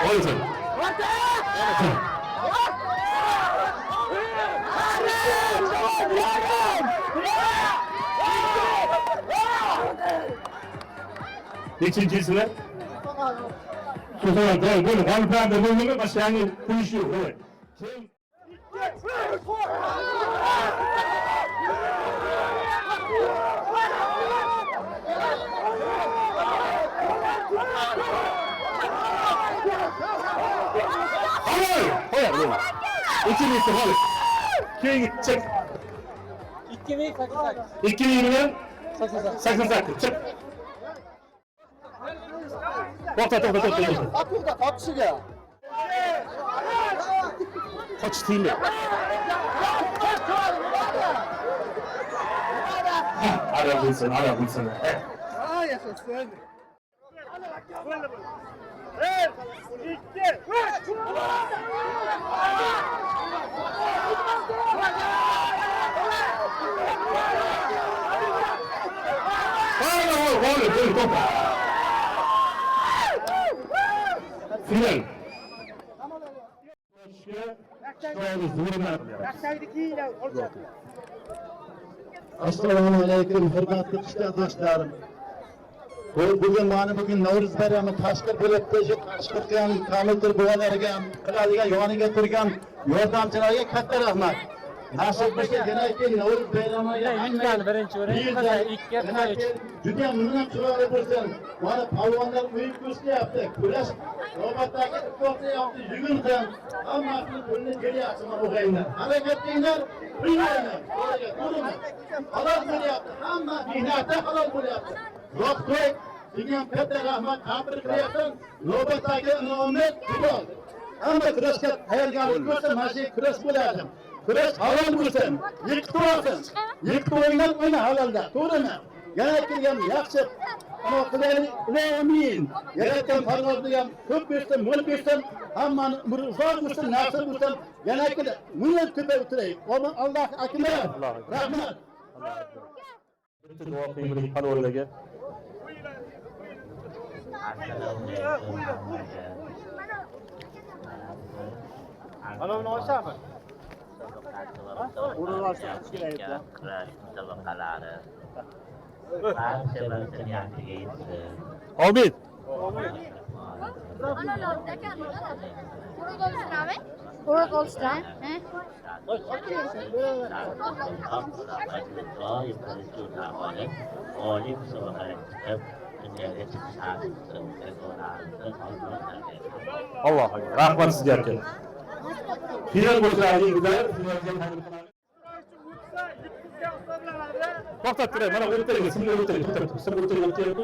Olasan. Nechinchisizlar? To'g'ri, bo'ldi. G'oliblarda bo'lmagan, boshqa yangi qo'yish yo'q. Hayır, hayır. İkincisi g'olib. Keyin çek. 2000 88. Çık. To'xta. Aqlda qotishiga. Qochish tiyinli. Ara bo'lsin. Ha, yashasın. 1, 2, 3. G'olib, to'xta. Final. Assalomu alaykum, hurmatli qishloqdoshlarim. Bugun mana Navro'z bayrami tashkil bo'libdi. Shu tashkil qilgan komitir bo'valariga, qiladigan yoniga turgan yordamchilarga katta rahmat. nasib bo'lsa yana keyin Navro'z bayramiga yutgan birinchi o'rin, ikki, uch. juda minam chiroyli bo'lsin. Mana polvonlar o'yin ko'rsatyapti. Kurash navbatdagi to'xtayapti. Yugun ham hammasini pulni beryapti mana o'g'aylar. Harakat qilinglar, qilinglar. Ko'ringlar. Halol bo'lyapti. Hamma mehnatda halol bo'lyapti. Yo'q to'y degan katta rahmat qabul qilyapman. Navbatdagi nomad futbol. Hamma kurashga tayyorgarlik ko'rsa, mana shu kurash bo'ladi. Kurash halol bo'lsin. Yiqitib olsin. Yiqitib o'ynab o'yna halolda. To'g'rimi? Yana kelgan yaxshi ama qilaylik, amin. Yaratgan Parvardigim ham ko'p bersin, mo'l bersin, hammani umri uzoq bo'lsin, nasib bo'lsin. Yana kelib, buni ko'payib o'tiraylik. Alloh akbar. Rahmat. Bitta duo qilinglar palvonlarga. Palovni olsami? Urib olsa kerak. Kurash musobaqalari. Barcha yaxshiga yetsin. Obid. Urug' olishtirami? Oliy musobaqaga chiqib, dunyoga chiqish arzusi Alloh akbar. Rahmat sizga aka. Final bo'lsalaringizlar, finalga taklif qilamiz. To'xtab turay, mana o'tirib, sizlar o'tiring, o'tirib, sizlar o'tiring, o'tiring.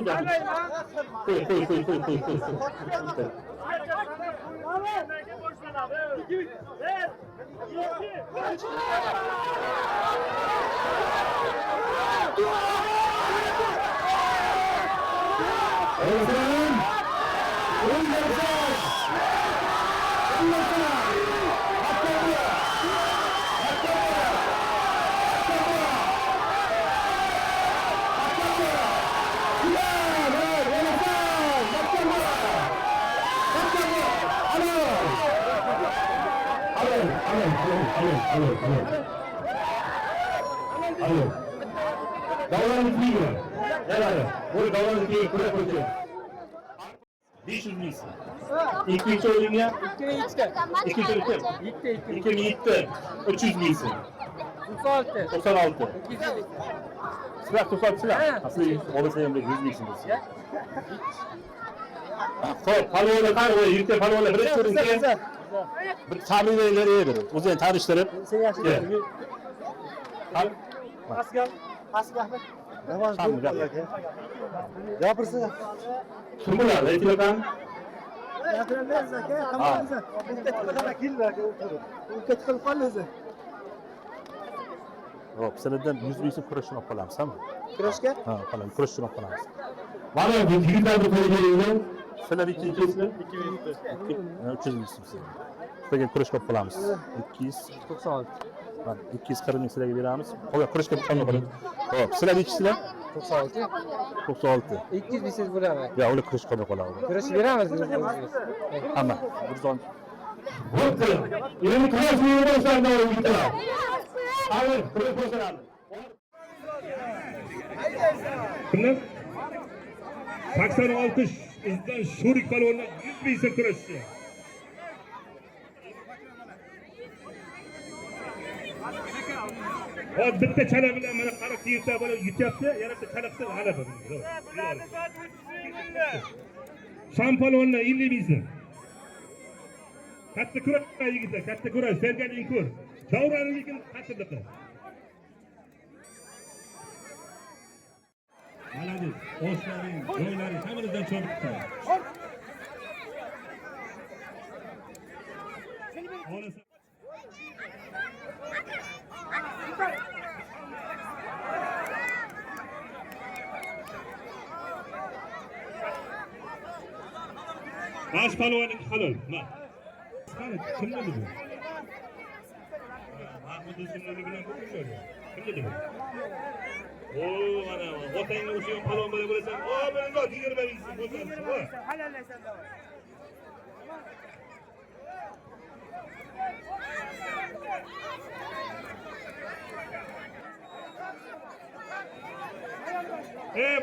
Davranın iyi mi? Herhalde. Bu davranın iyi. Kure koyuyor. 500 miyiz? İkinci oyunya? İkinci oyunya? İkinci gitti. 300 miyiz? 96. 96. Silah 96 silah. Aslında olursa emre 100 miysiniz? Hop, palvonlar var. Yükte palvonlar. Bir sorun ki. Bir tahminleri verir. Uzun tanıştırıp. Sen yaşlı. Al. Asgal. Ahmet. Tamam, gel. Yapırsın. Kim bunlar? Etiyopiyan. Yapırsın zaka. Tamam güzel. Ülke kilber oturur. Ülke çıkıp kalırsa. Hop, seneden 100 miysin kuruşunu falan, sen mi? Kuraşka? Ha, falan kuruşunu falan. Var mı? Bir yigitler bu konuda Seler 200'lü? 300 miysin sen? Şuraya kuruş kapılamız. 96. Ben 240 silah veramiz. Hop, kuruş kapılamı koyalım. Hop, silah ikisiyle? 96. 96. 200 misiniz burada. Ya öyle kuruş kapılamı. Kuruş veremez. Ama, buradan. Hop, ileri kuruş veremez. Sen de o gitti. Hayır, kuruş koysan. Kimler? 86 izden Şurik balonuna 100 miyse kuruşuyor. O bitti çala bilen bana karak yiyip böyle yutyaptı, yarısı çalaksın hala bakın. Şam balonuna 50 miyse. Kattı kuraş yigitler, kattı kuraş, Sergen İnkur. Davranın ilkin kattırlıkı. Maladiz, hoşların, boyların, tamınızdan çabuk tutar. Baş palvanın halol. Kim dedi bu? Mahmut Usunlu'nu bilen bu mu? Kim dedi bu? Oo ana, otayla uçuyor palvan böyle böyle sen. Oo ben de diğer verirsin bu sen. Helalleşen de var.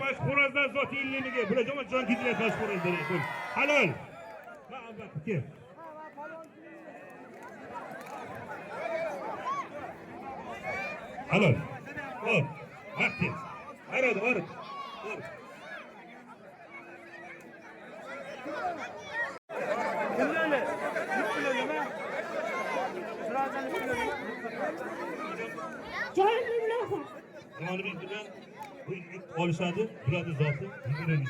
Baş porazdan zot illiğine böyle zaman can gidiyor baş porazdan. Halal. Bak ki. Halol. Hop. Vaqt. Arada var. Zamanı bilan olishadi, bularni zoti yigiramiz.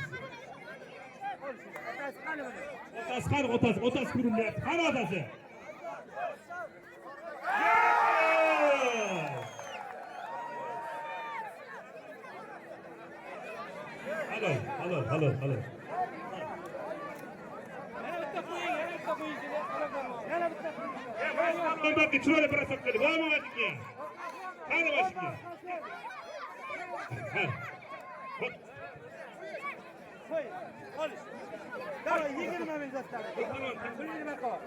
Otasi qani, otasi ko'rinyapti. Qani otasi? Halol. Bak, chiroyli parasat qildi. Bormi vaqtga? Qani vaqtga? Davay 20 ming zattari. 20 qol.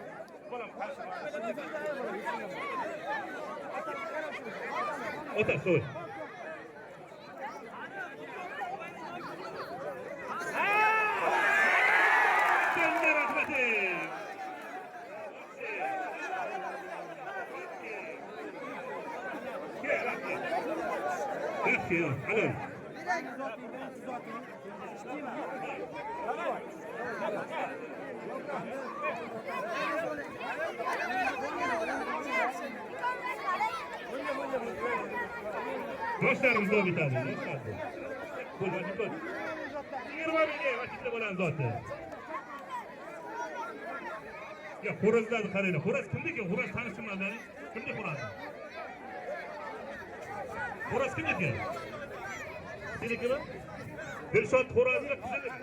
Ota so'y. Halol. Do'stlarimiz davom etadi. Qo'l. 20 mingga vaqtda bo'ladi zoti. Ya xo'rozlarni qaranglar. Xo'roz kimniki? Xo'roz tanishimdan. Kimniki xo'roz? Xo'roz kimniki? Senikimi? Dilshod xo'rozni qiziniki.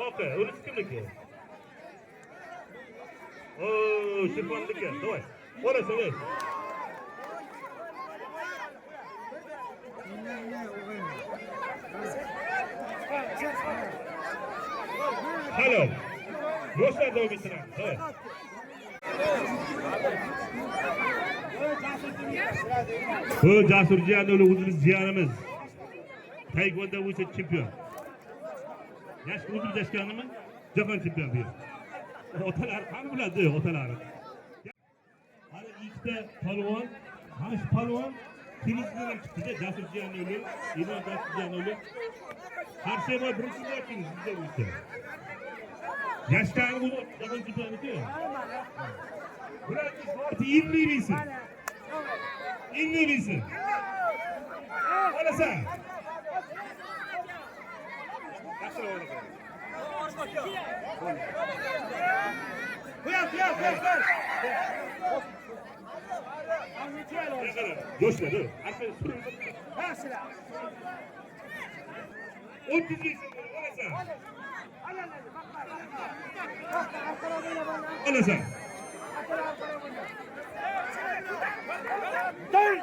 Oka, o'zi kimniki? Oo, shifonniki. Davay. Qo'rasan, ey. Halol. Do'stlar davom ettiramiz. Davay. Bu Jasur Jiyanov o'zimiz jiyanimiz. Taekwondo bo'yicha chempion. Yosh o'zimiz yashganimi? Jahon chempioni bu. Otalar qani biladi, otalari. Hali ikkita palvon, mana shu palvon Kimizdan chiqdi, Jasur Jiyanov, Imon Jasur Jiyanov. Har şey var, birinchi bo'ldingiz bizda bo'yicha. Yashdan o'zi jahon chempioni-ku. Bularni zoti inliysiz. İnliysiz. Olasan. Coşma dur. Arkadaş sürün. O dizgeysin. Olasan. Olasan. Dur.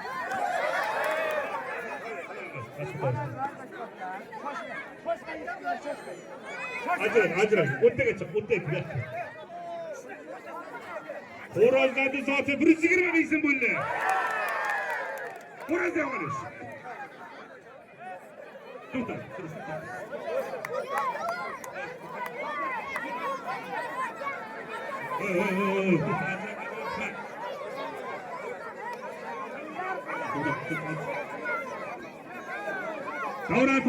Acırak. O'ttaga chiq, o'ttaga. Xo'rozlarni zoti 120 ming so'm bo'ldi. Xo'rozga olish. To'xta. Davron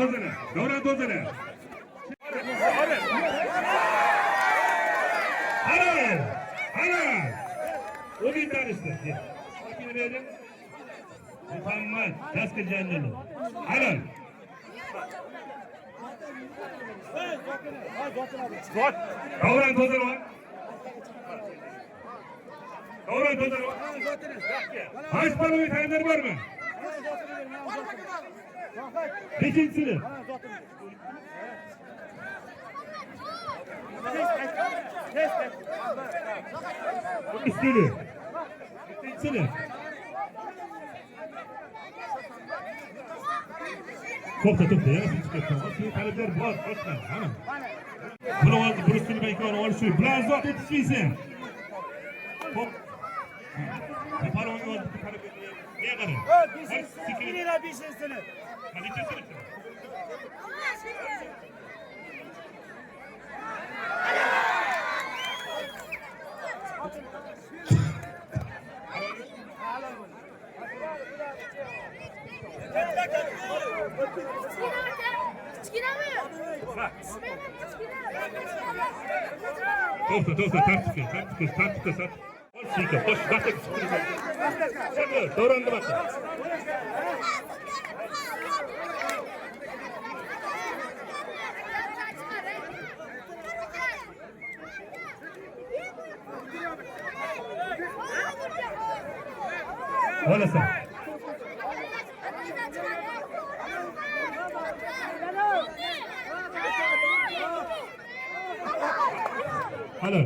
tozala. Halol. O'g'il tanishdi. Kimni berdim? Muhammad Jasur Jiyanov. Halol. Davron tozala. Kaç parayı tanıdır var mı? Nechisini? İstili. İstili. Topta. Yarasını çıkartalım. Şimdi talipler bu. Başkan. Hanım. Bunu aldı. Brüssel'i bekliyor. Oluşuyor. Biraz zor yetişmeysin. Top. Paranı aldı. Neye kadar? Sikini lira bişinsini. Hadi kesin. To'xta, tartibga. Sika, bosh, baqqa. To'randa baqqa. Olasan. Halo.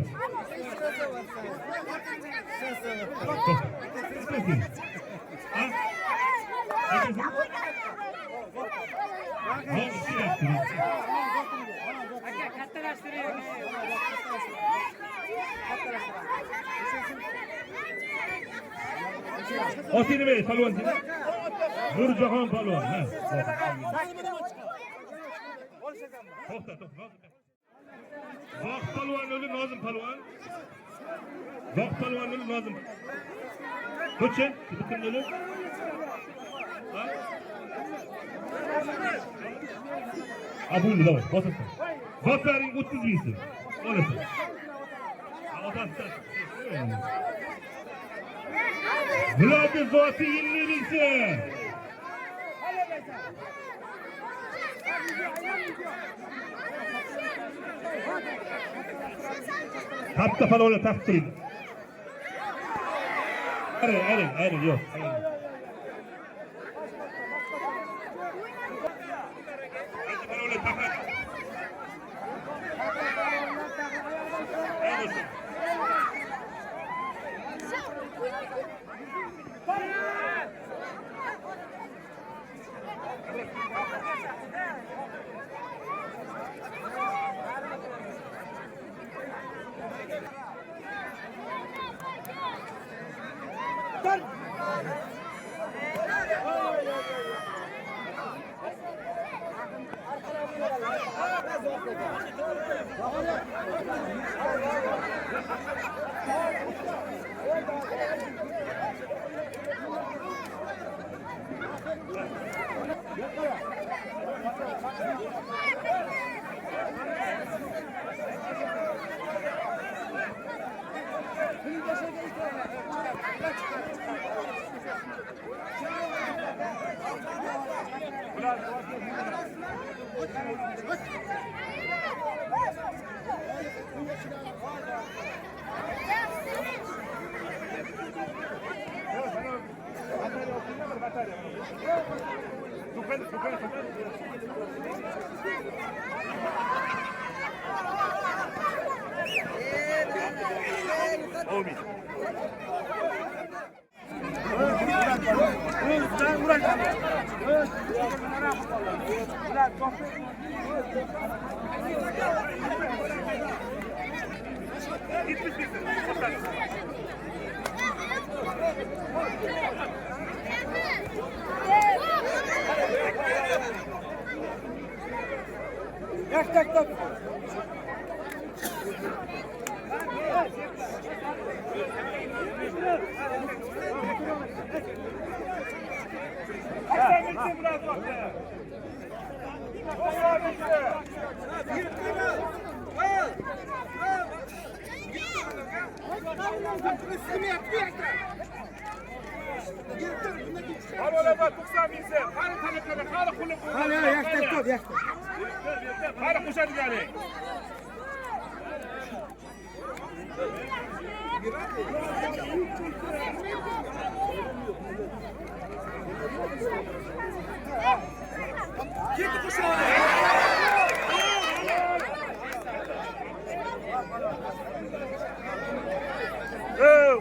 Otini ver, palvon. Nurjahon palvon. To'xta. Zoq palvon o'li Nozim palvon. Zoq palvon o'li Nozim. Ko'chin, bitim o'li. Abul davay, bosasan. Zoqlaring 30 mingsiz. Olasan. Odamsan. Bularga zoti 20 mingsiz. Katta palvonlar taqib turdi. Ayring, yo'q. Palvonlar taqib.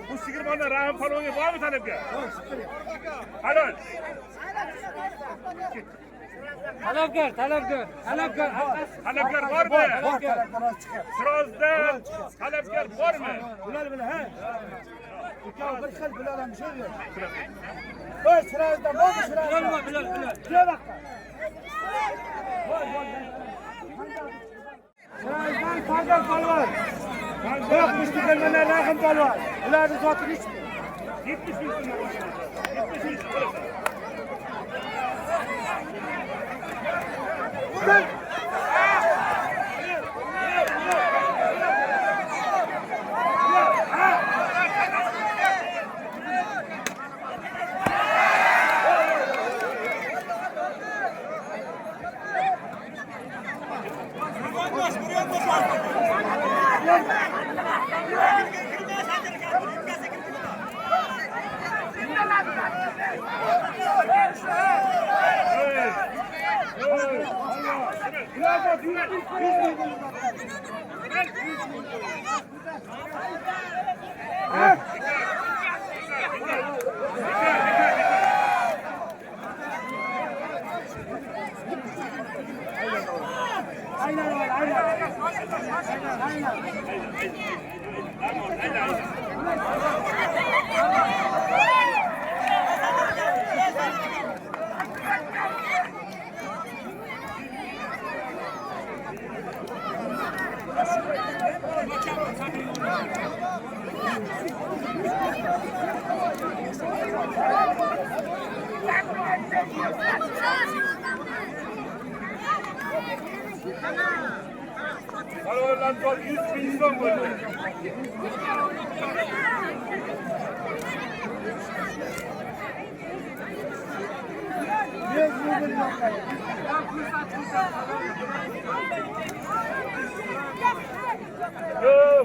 Bu sigirmanlar Rahim Palvonga bormi talabga? Halol. Talabgar bormi? Sirozda talabgar bormi? Bular bilan ha. Ikkovi bir xil bularni shu yer. Voy Sirozda bormi Sirozda? Bular. Juya vaqtda. Sirozdan Farzand polvon. Yo'q, mushtiqlardan Rahim polvon. Ularning zoti hech 70 ming so'm. 70 ming so'm.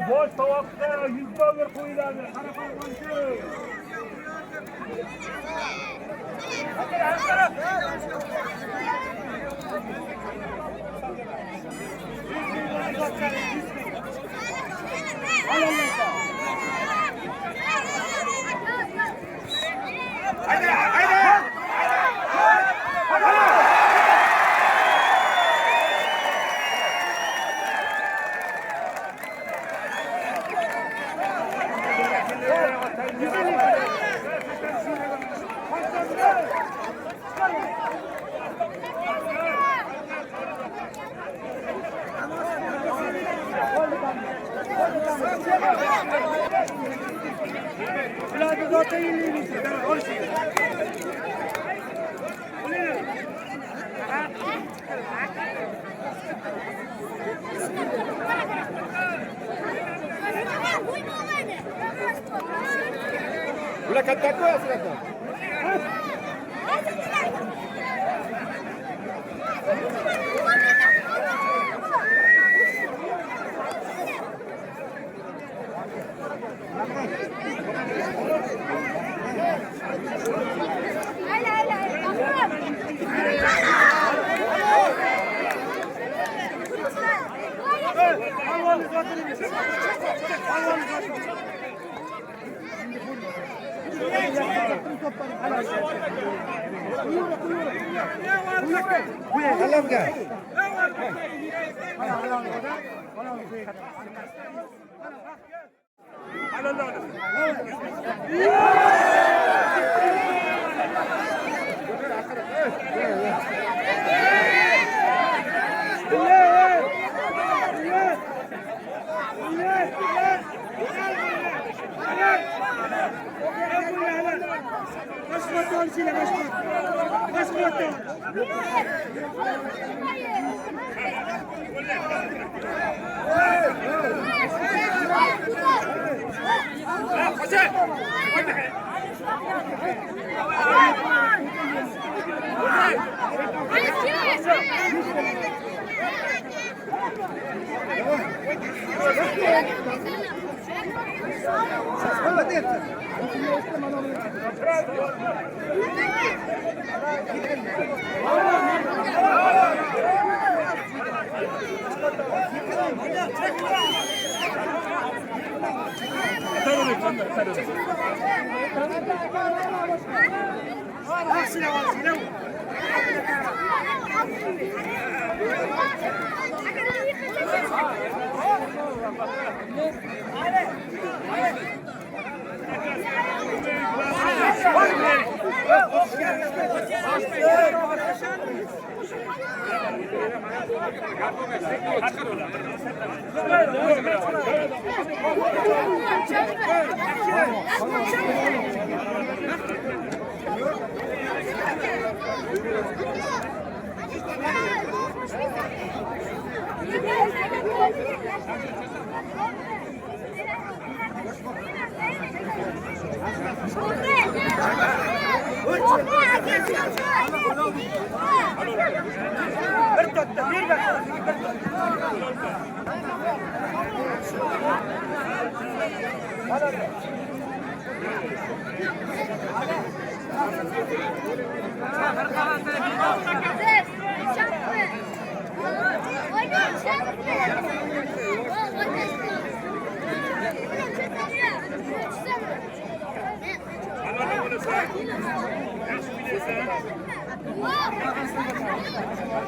Boş tavakta 100 dolar koyulardı. Ulan katta koy asılata.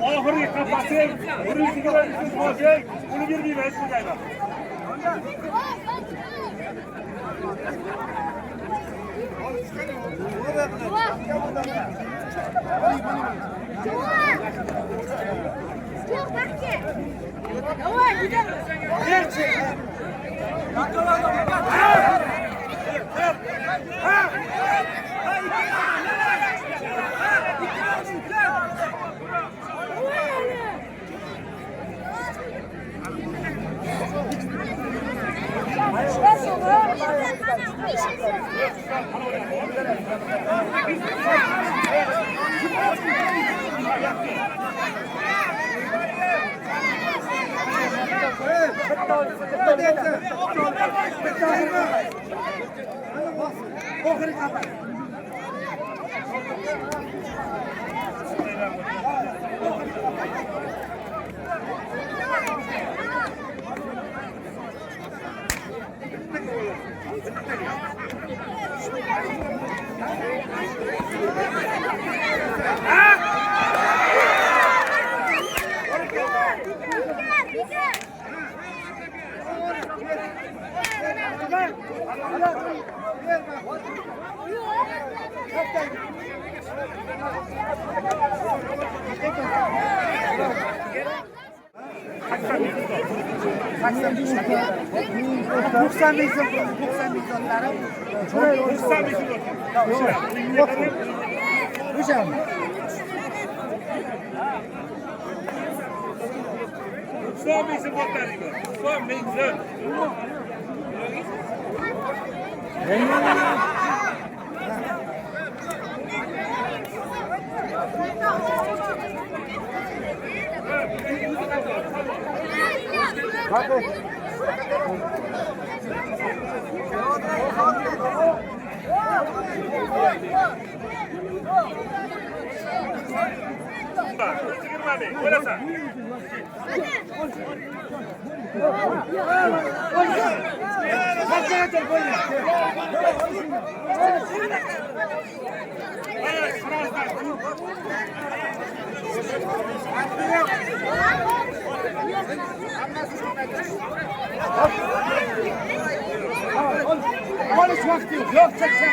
Oxirgi qafasi, birinchiga va ikkinchi bo'lsak, uni bermayman sizlarga. Polis vakti yok. Yok çeksen.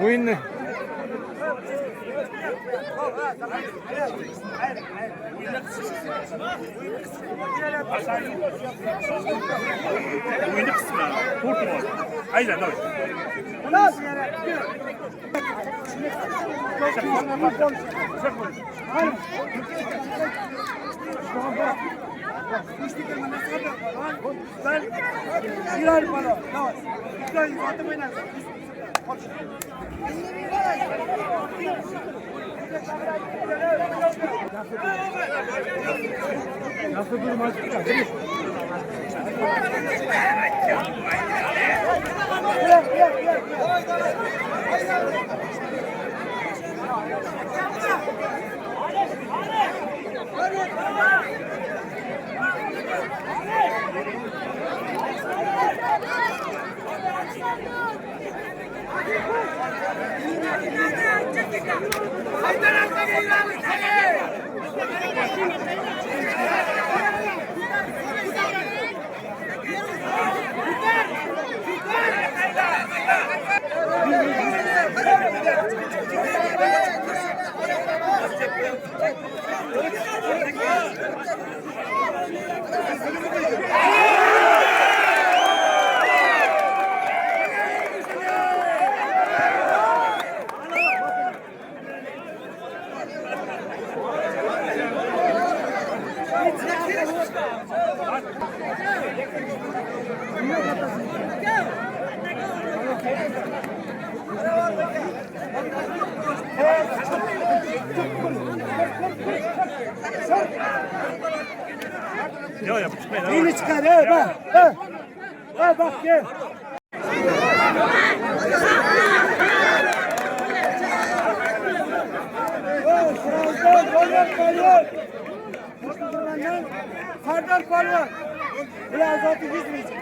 Oyun ne? Oyunu kısmı. Kurtma. Aynen öyle. Nasıl durmaz? It's Yok yok çıkmayın. Beni çıkar bak. Bak gel. Sardar Palvan. Biraz daha gitmeyecek.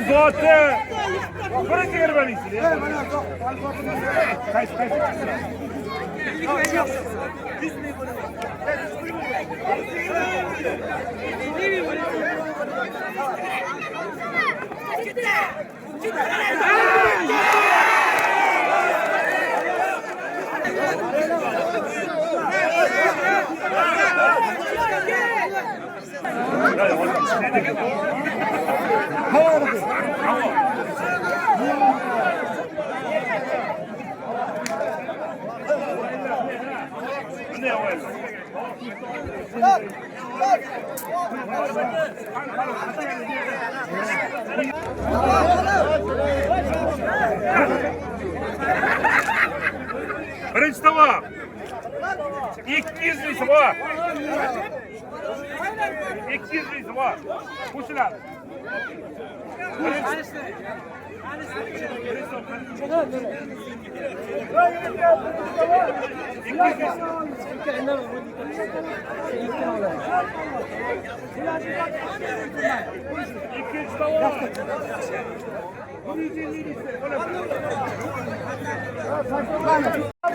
Zaten. Bırak yer ben iyisi. Kaç. Birinchi tomoq 200 ming so'm. 200 ming so'm. Qo'shiladi. İkinci tomoq.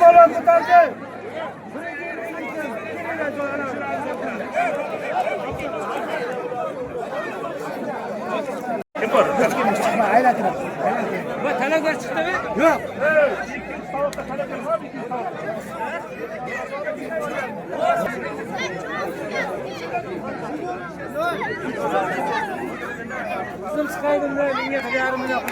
Balon tutardı. Kim var? Bu talaklar çıktı mı? Yok. İkinci tomoqda talaklar var, ikinci tomoq. Kızım çıkaydım da niye yarım yok.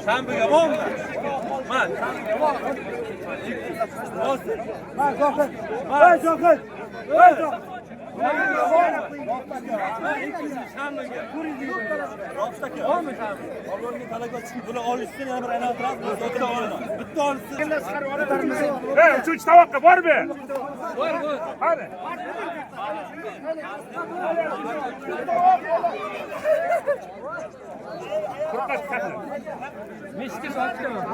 Sen bu yapar mı? Bak. Bak Joker. Bak Joker. Bak Joker. Uchinchi tomoqqa bormi? Bor. Hadi. Miski sattı mı?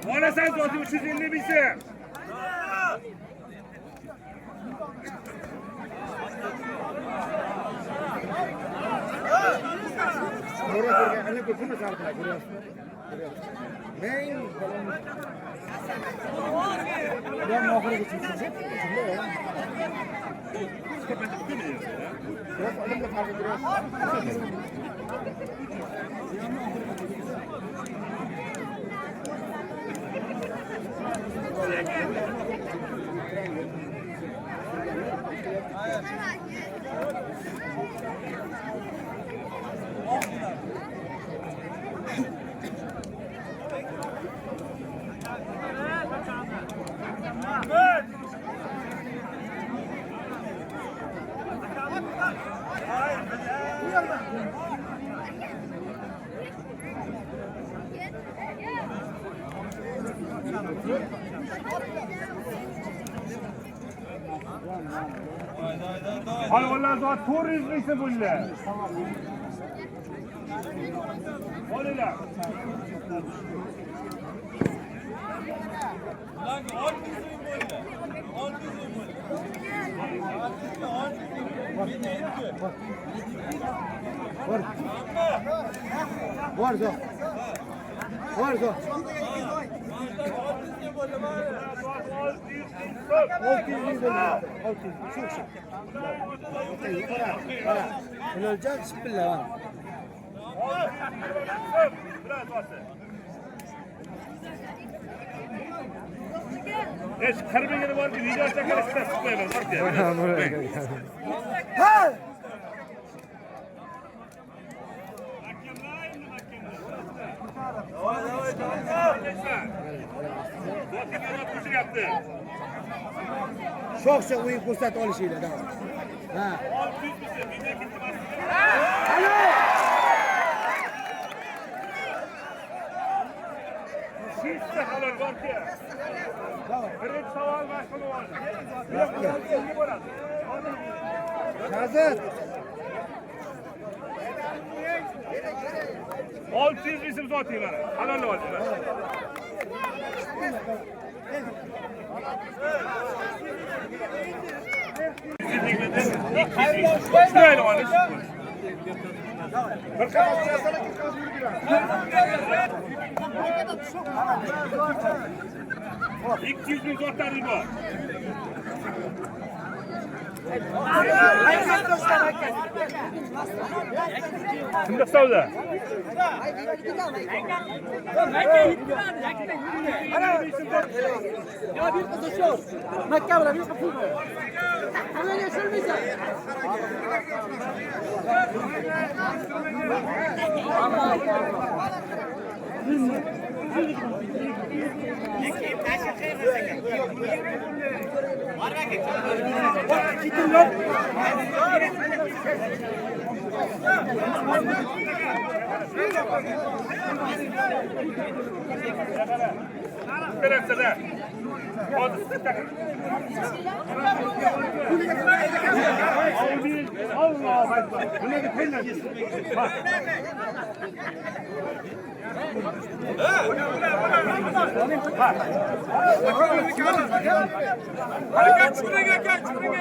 Bana sen zaten 350 bilsin. Hayvanlar zaten turizmisi bunlar. Olurlar. Varsa. Varsa. Öleceğim bismillah. Eş karbegeni var ki video çeker işte sıkmayalım var ki. Ha! Çok çok oyun ko'rsatib olishinglar davom. Ha. Alo! Sizde halal var ki. Birinci savol mashg'ul var. Hazır. 600 isim zoting mana. Halol oldu. Şurayla olish. Bir qancha narsalar ketkazib yuribman. 200 ming zotlarni bor. Kimda savdo? Ya bir kız şu. Mekke bile bir kapı. Hemen yaşılmayacak. Krasada. Hozir siz Allahu akbar. Bunaga tayinlaysiz. Bak. Harakat chiqring aka, chiqring.